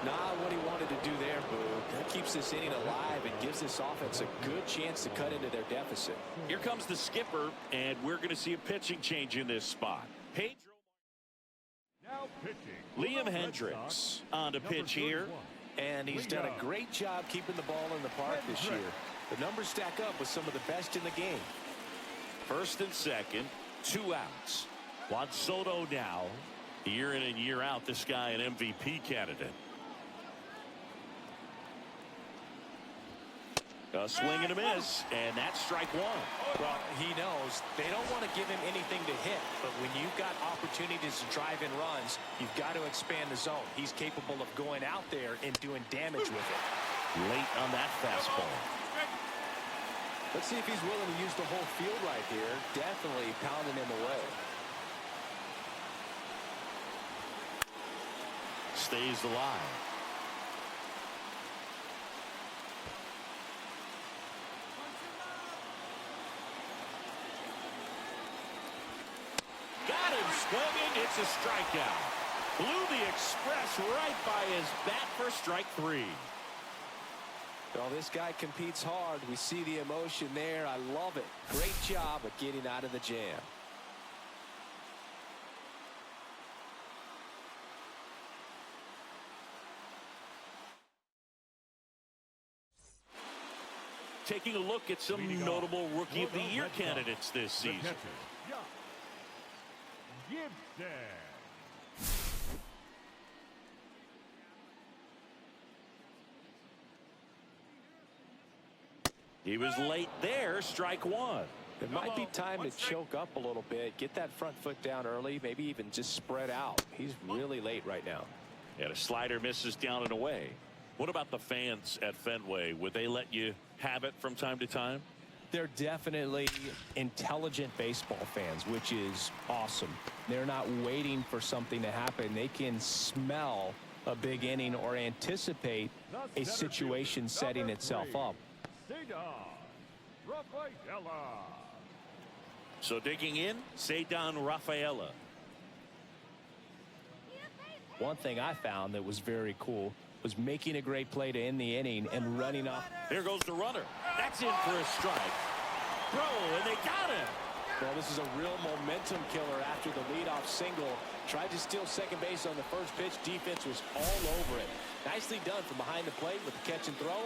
Not what he wanted to do there, Boo. That keeps this inning alive and gives this offense a good chance to cut into their deficit. Here comes the skipper, and we're going to see a pitching change in this spot. Pedro. Now pitching. Liam Hendricks on to pitch here. And he's done a great job keeping the ball in the park this year. The numbers stack up with some of the best in the game. First and second, 2 outs. Juan Soto now. Year in and year out, this guy an MVP candidate. A swing and a miss, and that's strike 1. Well, he knows they don't want to give him anything to hit, but when you've got opportunities to drive in runs, you've got to expand the zone. He's capable of going out there and doing damage with it. Late on that fastball. Let's see if he's willing to use the whole field right here. Definitely pounding him away. Stays alive. Got him swinging. It's a strikeout. Blew the express right by his bat for strike 3. Well, this guy competes hard. We see the emotion there. I love it. Great job of getting out of the jam. Taking a look at some notable Rookie of the Year candidates this season. He was late there, strike 1. It might be time to choke up a little bit, get that front foot down early, maybe even just spread out. He's really late right now. And a slider misses down and away. What about the fans at Fenway? Would they let you have it from time to time? They're definitely intelligent baseball fans, which is awesome. They're not waiting for something to happen. They can smell a big inning or anticipate a situation setting itself up. So digging in, Cedar Rafaela. One thing I found that was very cool was making a great play to end the inning and running off. Here goes the runner. That's in for a strike. Throw, and they got him. Well, this is a real momentum killer after the leadoff single. Tried to steal second base on the first pitch. Defense was all over it. Nicely done from behind the plate with the catch and throw.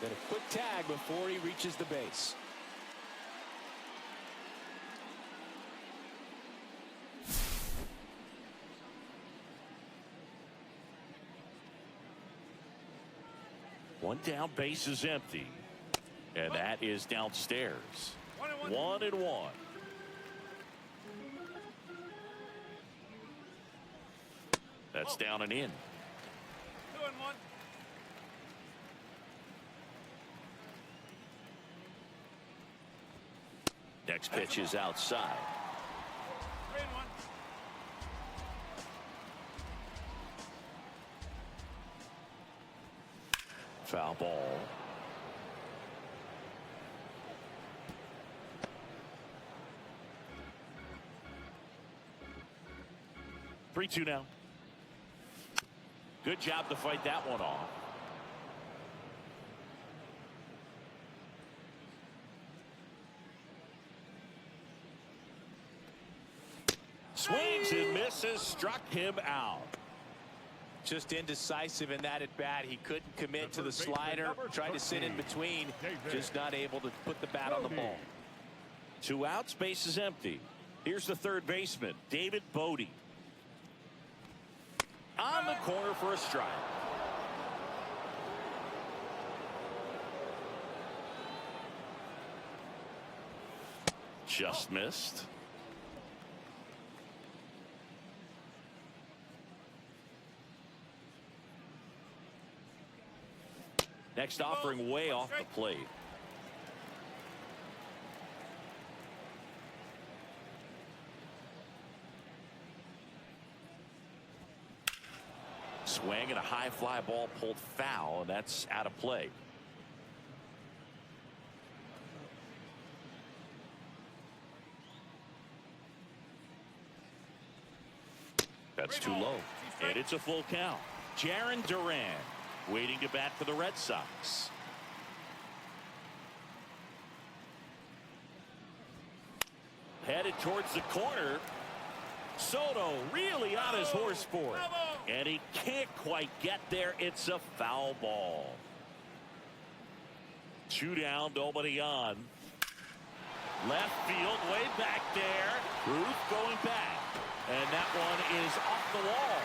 Then a quick tag before he reaches the base. One down, base is empty. And that is downstairs. 1-1. That's down and in. 2-1. Next pitch is outside. 3-1. Foul ball. Three-two now. Good job to fight that one off. Swings and misses, struck him out. Just indecisive in that at bat. He couldn't commit to the slider. Tried to sit in between. Just not able to put the bat on the ball. 2 outs, base is empty. Here's the third baseman, David Bodie. On the corner for a strike. Just missed. Next offering way off the plate. Swing and a high fly ball pulled foul, and that's out of play. That's too low, and it's a full count. Jarren Duran waiting to bat for the Red Sox. Headed towards the corner. Soto really on his horse for it. And he can't quite get there. It's a foul ball. 2 down, nobody on. Left field, way back there. Ruth going back. And that one is off the wall.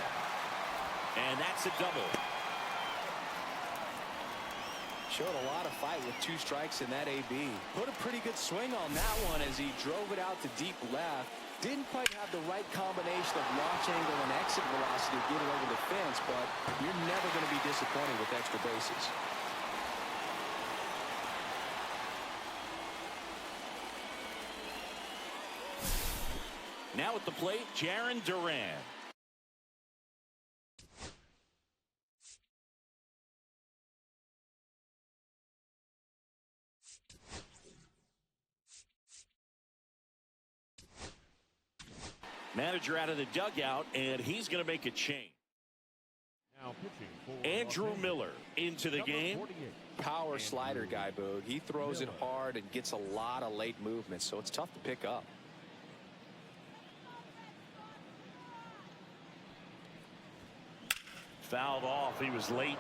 And that's a double. Showed a lot of fight with 2 strikes in that AB. Put a pretty good swing on that one as he drove it out to deep left. Didn't quite have the right combination of launch angle and exit velocity to get it over the fence, but you're never going to be disappointed with extra bases. Now at the plate, Jarren Duran. Manager out of the dugout, and he's going to make a change. Andrew Miller into the game. Power slider guy, Boog. He throws it hard and gets a lot of late movement, so it's tough to pick up. Fouled off. He was late.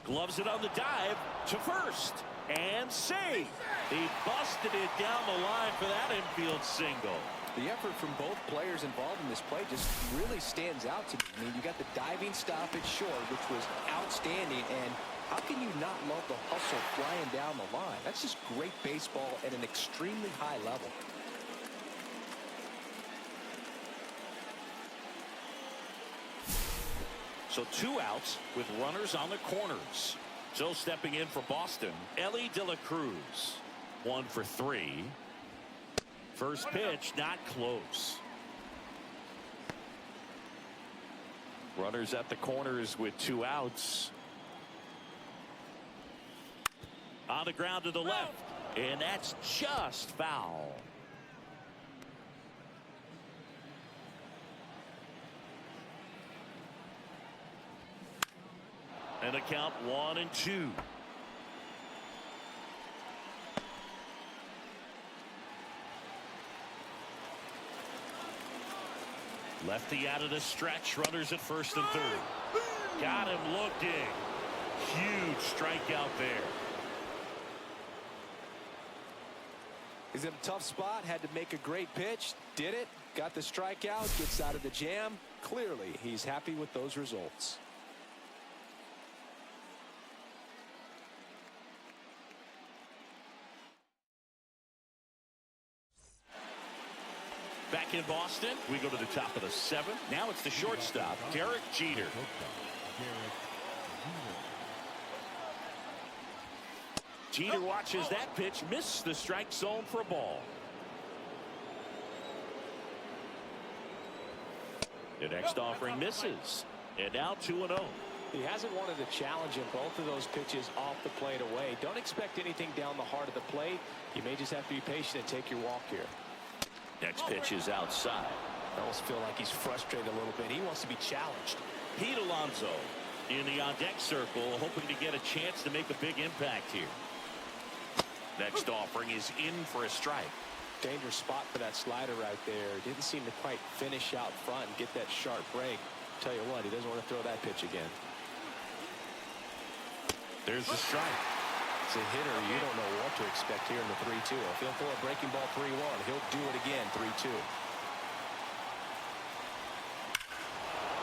Gloves it on the dive to first and save. He busted it down the line for that infield single. The effort from both players involved in this play just really stands out to me. I mean, you got the diving stoppage short, which was outstanding, and how can you not love the hustle flying down the line? That's just great baseball at an extremely high level. So 2 outs with runners on the corners. So stepping in for Boston, Ellie De La Cruz. 1 for 3. First pitch, not close. Runners at the corners with 2 outs. On the ground to the left, and that's just foul. And the count 1-2. Lefty out of the stretch. Runners at first and third. Got him looking. Huge strikeout there. He's in a tough spot. Had to make a great pitch. Did it. Got the strikeout. Gets out of the jam. Clearly, he's happy with those results. Back in Boston, we go to the top of the 7th. Now it's the shortstop, Derek Jeter. Jeter watches that pitch, miss the strike zone for a ball. The next offering misses, and now 2-0. He hasn't wanted to challenge in both of those pitches off the plate away. Don't expect anything down the heart of the plate. You may just have to be patient and take your walk here. Next pitch is outside. I almost feel like he's frustrated a little bit. He wants to be challenged. Pete Alonso in the on-deck circle, hoping to get a chance to make a big impact here. Next offering is in for a strike. Dangerous spot for that slider right there. Didn't seem to quite finish out front and get that sharp break. Tell you what, he doesn't want to throw that pitch again. There's the strike. As a hitter, you don't know what to expect here in the 3-2. If he'll throw a breaking ball 3-1, he'll do it again 3-2.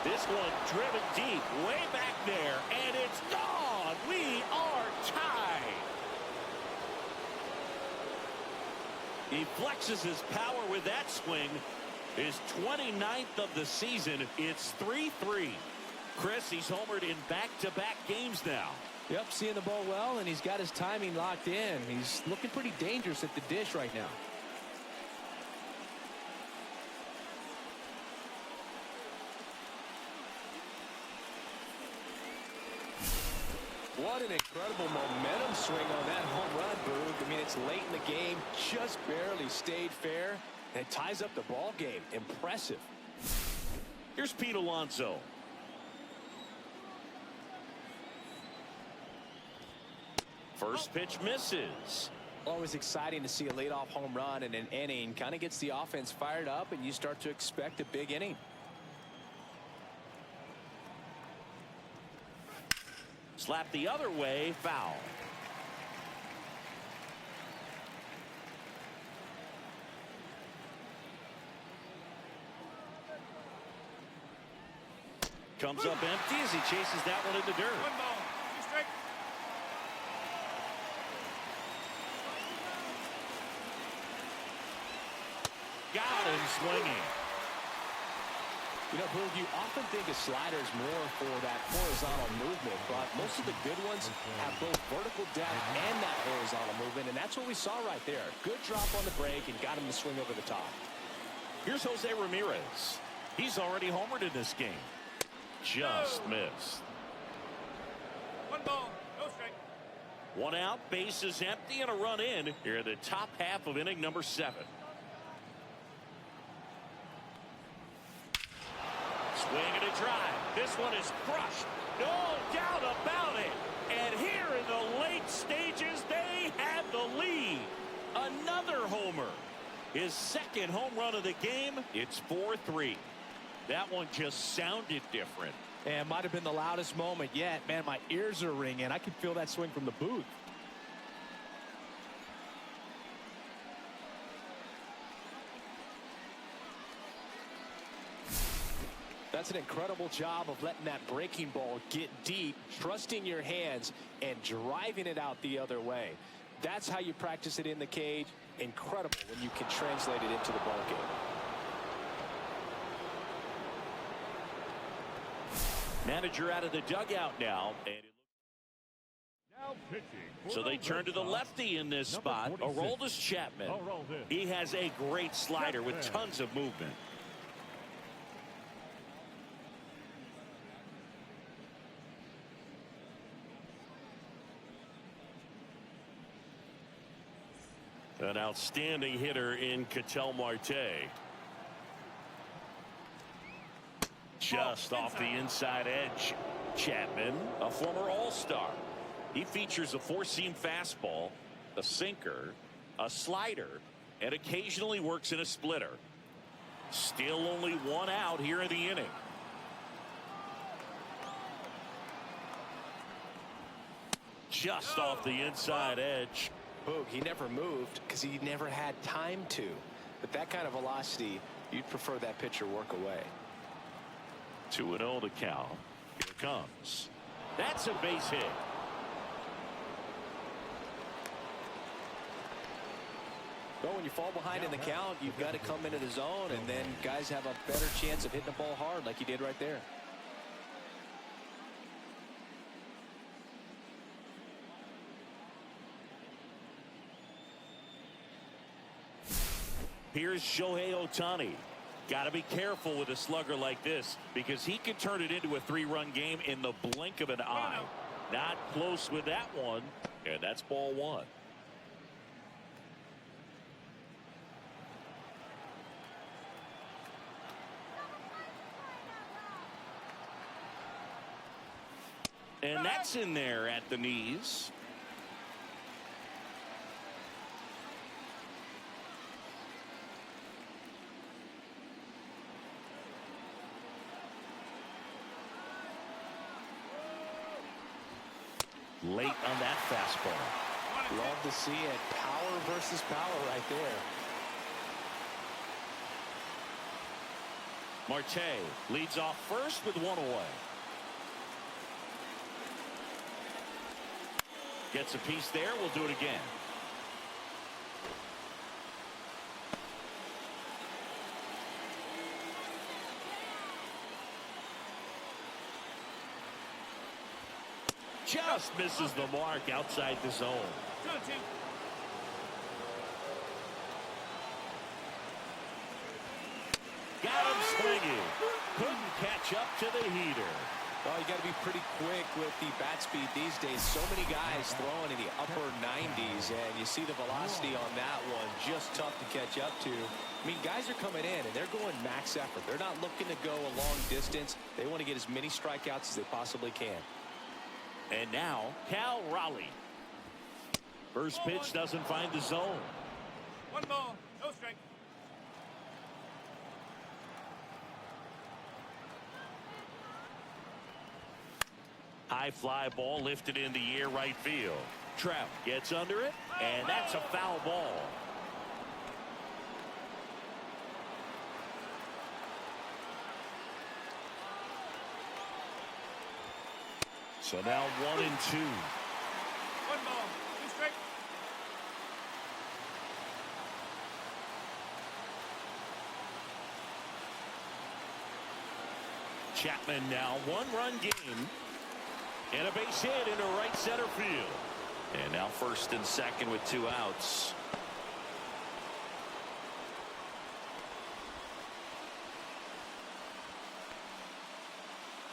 This one driven deep, way back there, and it's gone. We are tied. He flexes his power with that swing. His 29th of the season. It's 3-3. Chris, he's homered in back-to-back games now. Yep, seeing the ball well, and he's got his timing locked in. He's looking pretty dangerous at the dish right now. What an incredible momentum swing on that home run, Boog. I mean, it's late in the game, just barely stayed fair, and it ties up the ball game. Impressive. Here's Pete Alonso. First pitch misses. Always exciting to see a leadoff home run in an inning. Kind of gets the offense fired up, and you start to expect a big inning. Slap the other way, foul. Comes up empty as he chases that one in the dirt. 1 ball, 2 strike. Got him swinging. You know, Boog, you often think a slider is more for that horizontal movement, but most of the good ones have both vertical depth and that horizontal movement, and that's what we saw right there. Good drop on the break and got him to swing over the top. Here's Jose Ramirez. He's already homered in this game. Just missed. 1 ball, no strike. 1 out, base is empty, and a run in here in the top half of inning number 7. Swing and a drive. This one is crushed. No doubt about it. And here in the late stages, they have the lead. Another homer. His second home run of the game. It's 4-3. That one just sounded different. And might have been the loudest moment yet. Man, my ears are ringing. I can feel that swing from the booth. That's an incredible job of letting that breaking ball get deep, trusting your hands, and driving it out the other way. That's how you practice it in the cage. Incredible when you can translate it into the ball game. Manager out of the dugout now. Now pitching. So they turn to the lefty in this spot, Aroldis Chapman. He has a great slider with tons of movement. An outstanding hitter in Ketel Marte. Just off the inside edge. Chapman, a former All-Star. He features a four-seam fastball, a sinker, a slider, and occasionally works in a splitter. Still only one out here in the inning. Just off the inside edge. Boog, he never moved because he never had time to. But that kind of velocity, you'd prefer that pitcher work away. 2-0 to count. Here it comes. That's a base hit. Well, when you fall behind in the count, you've got to come into the zone, and then guys have a better chance of hitting the ball hard like he did right there. Here's Shohei Ohtani. Got to be careful with a slugger like this because he can turn it into a three-run game in the blink of an eye. Not close with that one, and that's ball one. And that's in there at the knees. Late on that fastball. Love to see it. Power versus power right there. Marte leads off first with one away. Gets a piece there. We'll do it again. Just misses the mark outside the zone. Got him swinging. Couldn't catch up to the heater. Well, you got to be pretty quick with the bat speed these days. So many guys throwing in the upper 90s, and you see the velocity on that one. Just tough to catch up to. I mean, guys are coming in, and they're going max effort. They're not looking to go a long distance. They want to get as many strikeouts as they possibly can. And now, Cal Raleigh. First pitch doesn't find the zone. One ball, no strike. High fly ball lifted in the air right field. Trout gets under it, and that's a foul ball. So now 1-2. One ball, two strike. Chapman now one-run game. And a base hit into right center field. And now first and second with two outs.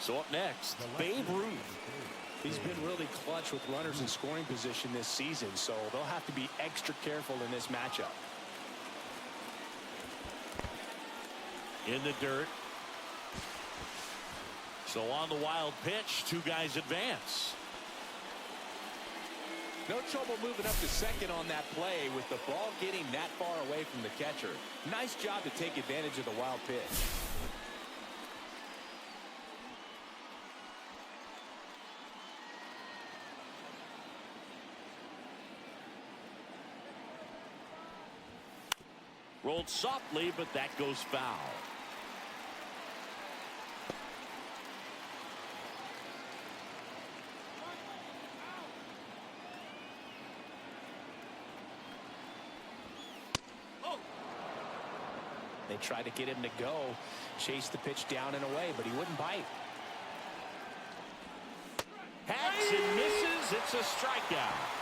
So up next, Babe Ruth. He's been really clutch with runners in scoring position this season, so they'll have to be extra careful in this matchup. In the dirt. So on the wild pitch, two guys advance. No trouble moving up to second on that play with the ball getting that far away from the catcher. Nice job to take advantage of the wild pitch. Rolled softly, but that goes foul. They tried to get him to go, chase the pitch down and away, but he wouldn't bite. Hacks and misses. It's a strikeout.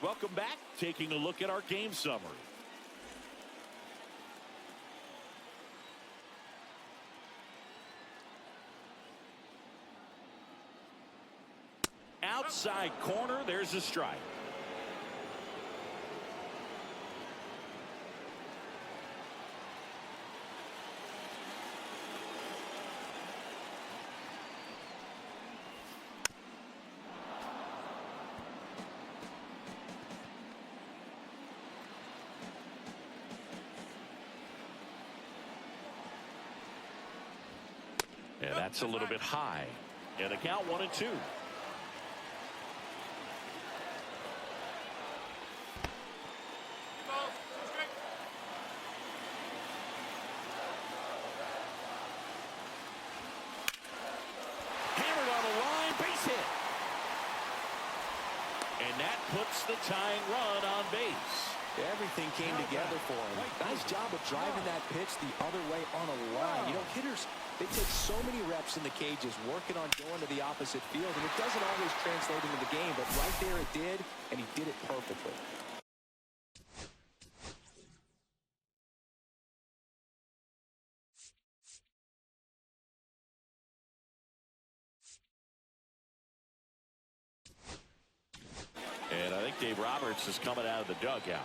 Welcome back. Taking a look at our game summary. Outside corner, there's a strike. And that's a little bit high. And the count 1-2. Puts the tying run on base. Everything came together for him. Nice job of driving that pitch the other way on a line. You know, hitters, they take so many reps in the cages working on going to the opposite field, and it doesn't always translate into the game, but right there it did, and he did it perfectly. And I think Dave Roberts is coming out of the dugout.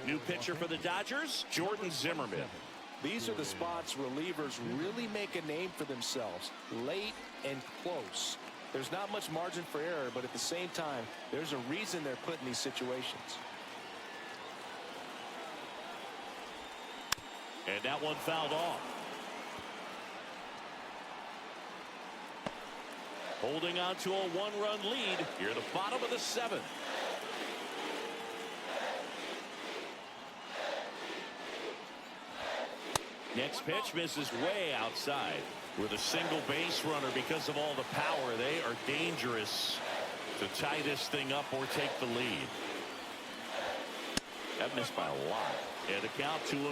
New pitcher for the Dodgers, Jordan Zimmerman. These are the spots relievers really make a name for themselves, late and close. There's not much margin for error, but at the same time, there's a reason they're put in these situations. And that one fouled off. Holding on to a one-run lead here at the bottom of the seventh. Next pitch misses way outside. With a single base runner, because of all the power, they are dangerous to tie this thing up or take the lead. That missed by a lot. And the count 2-1.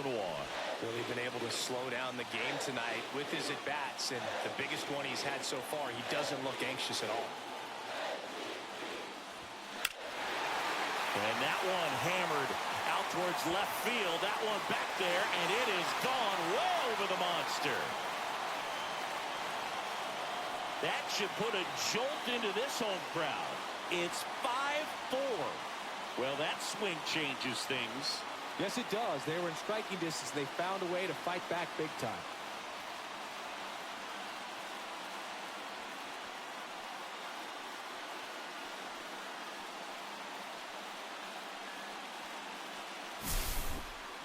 Really been able to slow down the game tonight with his at-bats, and the biggest one he's had so far, he doesn't look anxious at all. And that one hammered out towards left field. That one back there, and it is gone way over the monster. That should put a jolt into this home crowd. It's 5-4. Well, that swing changes things. Yes, it does. They were in striking distance. They found a way to fight back big time.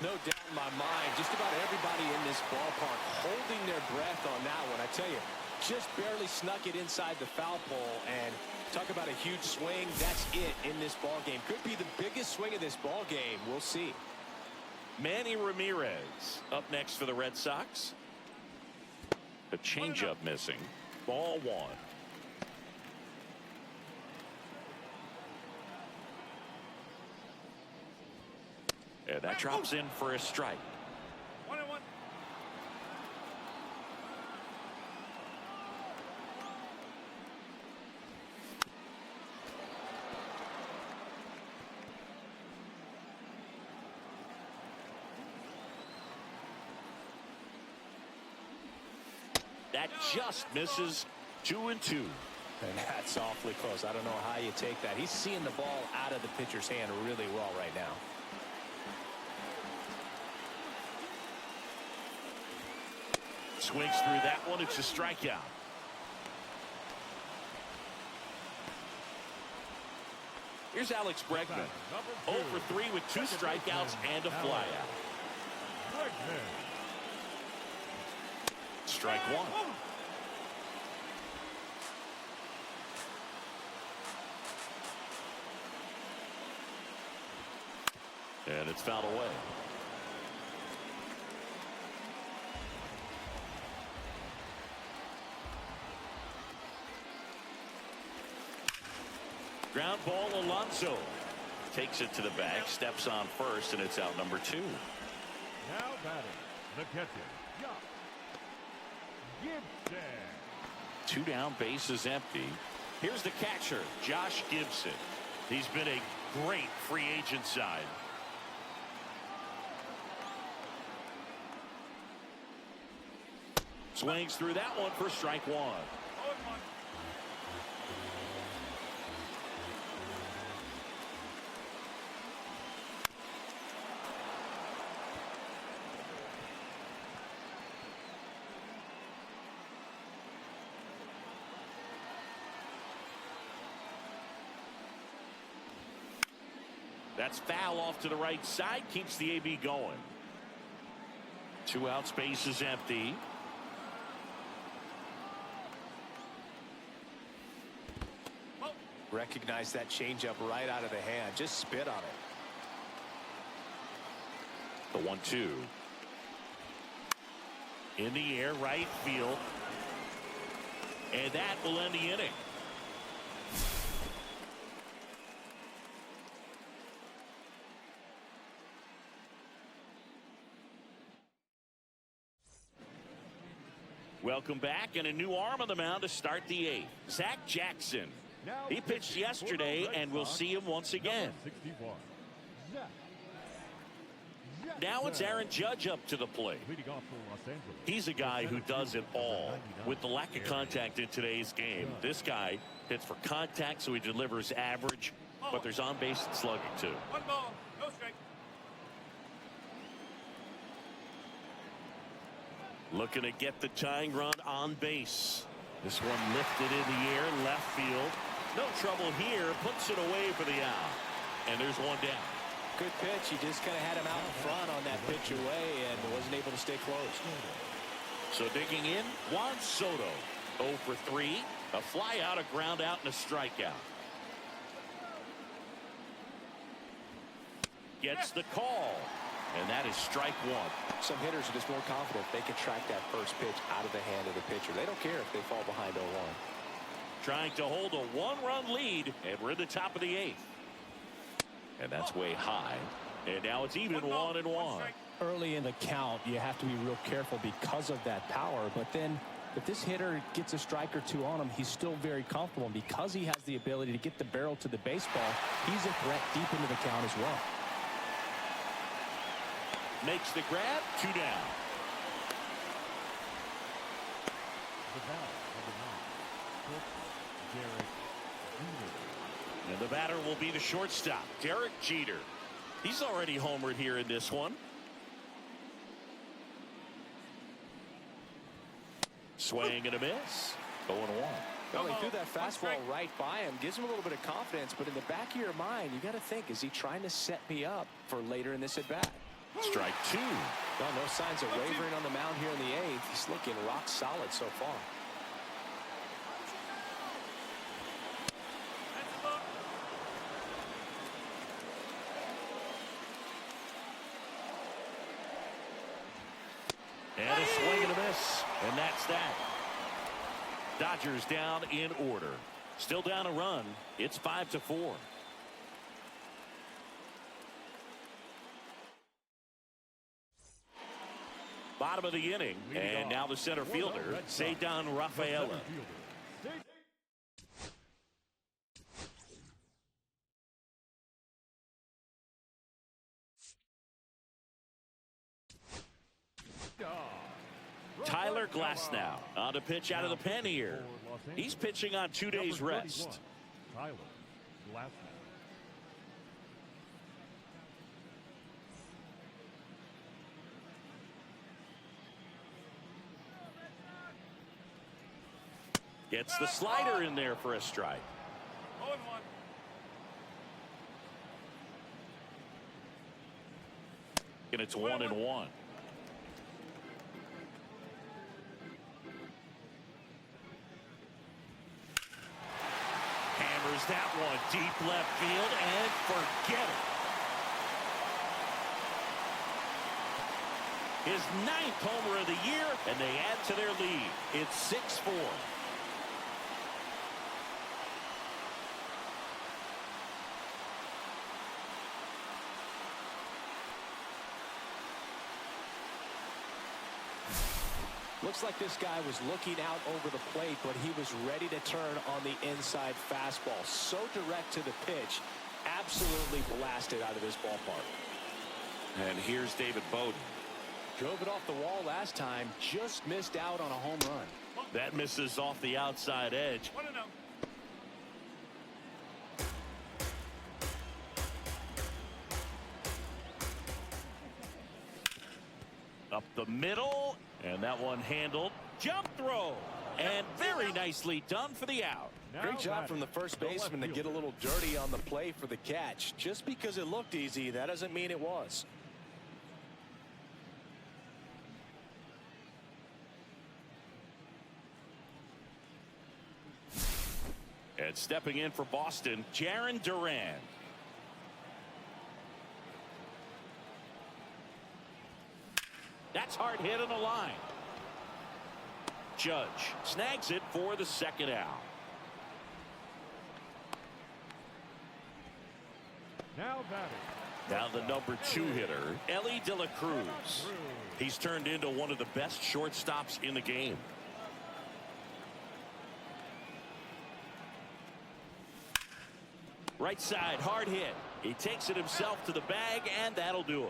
No doubt in my mind, just about everybody in this ballpark holding their breath on that one. I tell you, just barely snuck it inside the foul pole, and talk about a huge swing. That's it in this ball game. Could be the biggest swing of this ball game. We'll see. Manny Ramirez up next for the Red Sox. A changeup missing. Ball one. And that drops in for a strike. 1-1. That just misses. 2-2. And that's awfully close. I don't know how you take that. He's seeing the ball out of the pitcher's hand really well right now. Swings through that one. It's a strikeout. Here's Alex Bregman. 0 for 3 with 2 strikeouts and a flyout. Strike one. And it's fouled away. Ground ball, Alonso takes it to the bag, steps on first, and it's out number 2. Now batting, the catcher, Gibson. 2 down, bases empty. Here's the catcher, Josh Gibson. He's been a great free agent sign. Swings through that one for strike one. That's foul off to the right side, keeps the AB going. 2 out, space is empty. Recognize that changeup right out of the hand. Just spit on it. The 1-2. In the air, right field. And that will end the inning. Welcome back, and a new arm on the mound to start the 8th. Zach Jackson. He pitched yesterday, and we'll see him once again. Now it's Aaron Judge up to the plate. He's a guy who does it all. With the lack of contact in today's game, this guy hits for contact, so he delivers average, but there's on-base and slugging too. 1 ball, no strike. Looking to get the tying run on base. This one lifted in the air, left field. No trouble here, puts it away for the out. And there's one down. Good pitch. He just kind of had him out in front on that pitch away and wasn't able to stay close. So digging in, Juan Soto. 0 for 3. A fly out, a ground out, and a strikeout. Gets the call. And that is strike one. Some hitters are just more confident they can track that first pitch out of the hand of the pitcher. They don't care if they fall behind 0-1. Trying to hold a 1-run lead, and we're in the top of the 8th. And that's way high. And now it's even 1-1. Early in the count, you have to be real careful because of that power. But then if this hitter gets a strike or two on him, he's still very comfortable. And because he has the ability to get the barrel to the baseball, he's a threat deep into the count as well. Makes the grab, 2 down. And the batter will be the shortstop, Derek Jeter. He's already homered here in this one. Swing and a miss. 0-1. Well, he threw that fastball right by him. Gives him a little bit of confidence, but in the back of your mind, you got to think, is he trying to set me up for later in this at-bat? Strike 2. Well, no signs of wavering on the mound here in the 8th. He's looking rock solid so far. And a swing and a miss. And that's that. Dodgers down in order. Still down a run. It's 5-4. Bottom of the inning, and now the center fielder, Cedar Rafaela. Tyler Glasnow on to pitch out of the pen here. He's pitching on 2 days rest. Tyler Glasnow. Gets the slider in there for a strike. 0-1. And it's 1-1. Hammers that one deep left field and forget it. His 9th homer of the year, and they add to their lead. It's 6-4. Looks like this guy was looking out over the plate, but he was ready to turn on the inside fastball. So direct to the pitch. Absolutely blasted out of this ballpark. And here's David Bowden. Drove it off the wall last time. Just missed out on a home run. That misses off the outside edge. 1-0. Up the middle, and that one handled. Jump throw, and very nicely done for the out. Great job from the first baseman to get a little dirty on the play for the catch. Just because it looked easy, that doesn't mean it was. And stepping in for Boston, Jarren Duran. That's hard hit on the line. Judge snags it for the second out. Now batting. Now the number 2 hitter, Ellie De La Cruz. He's turned into one of the best shortstops in the game. Right side, hard hit. He takes it himself to the bag, and that'll do it.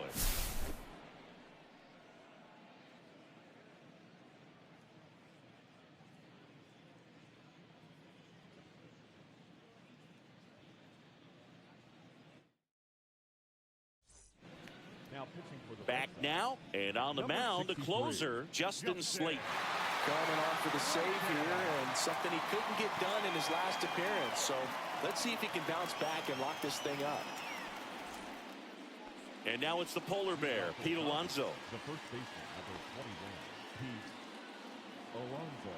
Now pitching for the Back now, and on the mound, the closer, Justin Slayton. Coming on for the save here, and something he couldn't get done in his last appearance. So let's see if he can bounce back and lock this thing up. And now it's the polar bear, Pete Alonso. The first baseman, number 21, Pete Alonso.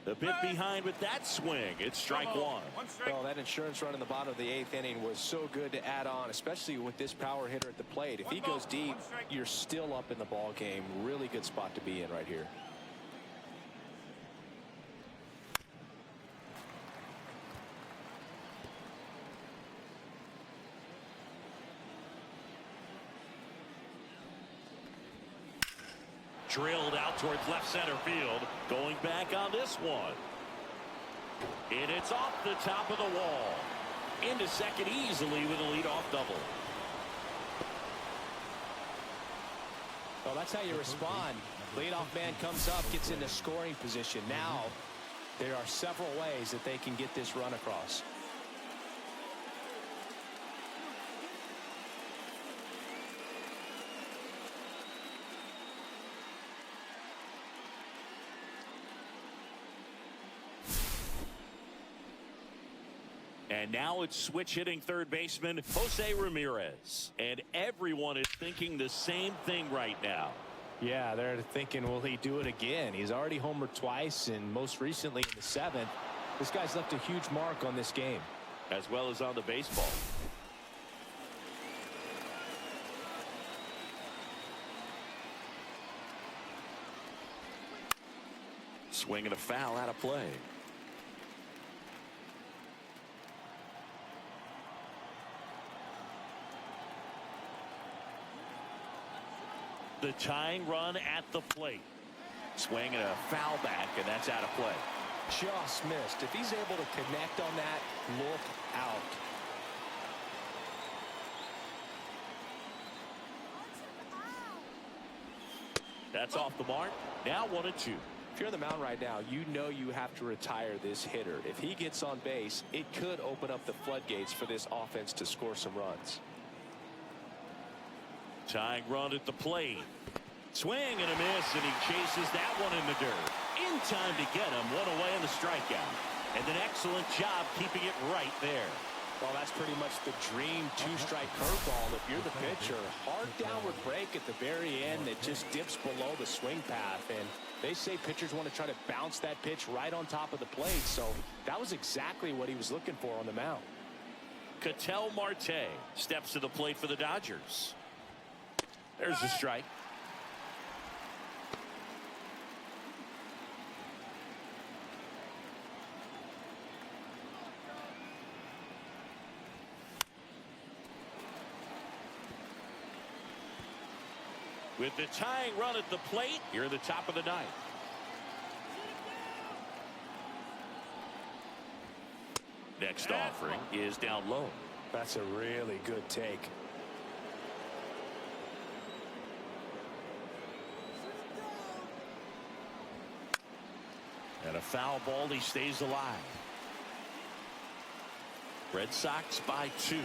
The bit behind with that swing. It's strike one. Well, that insurance run in the bottom of the 8th inning was so good to add on, especially with this power hitter at the plate. If he goes deep, you're still up in the ball game. Really good spot to be in right here. Drilled out towards left center field. Going back on this one. And it's off the top of the wall. Into second easily with a leadoff double. Well, that's how you respond. Leadoff man comes up, gets into scoring position. Now, there are several ways that they can get this run across. And now it's switch hitting third baseman Jose Ramirez. And everyone is thinking the same thing right now. Yeah, they're thinking, will he do it again? He's already homered twice, and most recently in the 7th. This guy's left a huge mark on this game. As well as on the baseball. Swing and a foul out of play. The tying run at the plate. Swing and a foul back, and that's out of play. Just missed. If he's able to connect on that, look out. That's off the mark. Now 1-2. If you're on the mound right now, you know you have to retire this hitter. If he gets on base, it could open up the floodgates for this offense to score some runs. Tying run at the plate. Swing and a miss, and he chases that one in the dirt. In time to get him. One away on the strikeout. And an excellent job keeping it right there. Well, that's pretty much the dream two-strike curveball. If you're the pitcher, hard downward break at the very end that just dips below the swing path. And they say pitchers want to try to bounce that pitch right on top of the plate. So that was exactly what he was looking for on the mound. Ketel Marte steps to the plate for the Dodgers. There's a strike. with the tying run at the plate here at the top of the ninth. Next offering is down low. That's a really good take. And a foul ball. He stays alive. Red Sox by 2.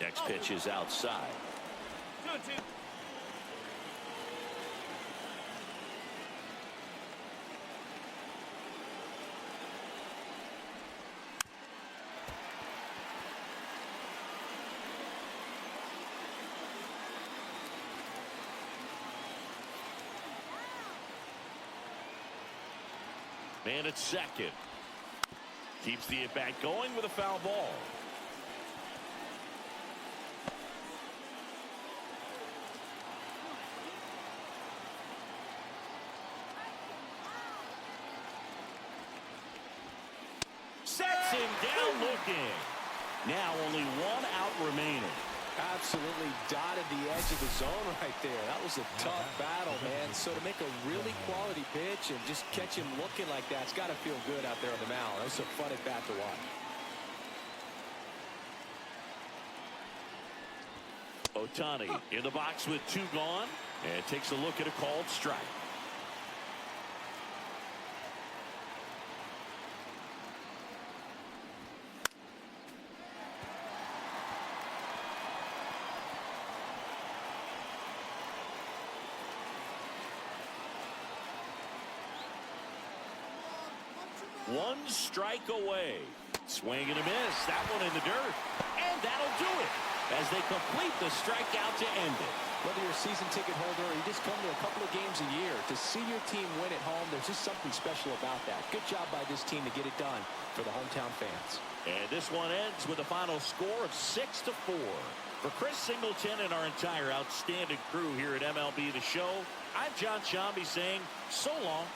Next pitch is outside. 2-2. Man at second. Keeps the at-bat going with a foul ball. Sets him down looking. Now only 1 out remaining. Absolutely dotted the edge of the zone right there. That was a tough battle, man. So to make a really quality pitch and just catch him looking like that, it's got to feel good out there on the mound. That's a fun at bat to watch. Ohtani in the box with 2 gone, and takes a look at a called strike. One strike away. Swing and a miss. That one in the dirt. And that'll do it as they complete the strikeout to end it. Whether you're a season ticket holder or you just come to a couple of games a year, to see your team win at home, there's just something special about that. Good job by this team to get it done for the hometown fans. And this one ends with a final score of 6-4. For Chris Singleton and our entire outstanding crew here at MLB The Show, I'm John Shambi saying so long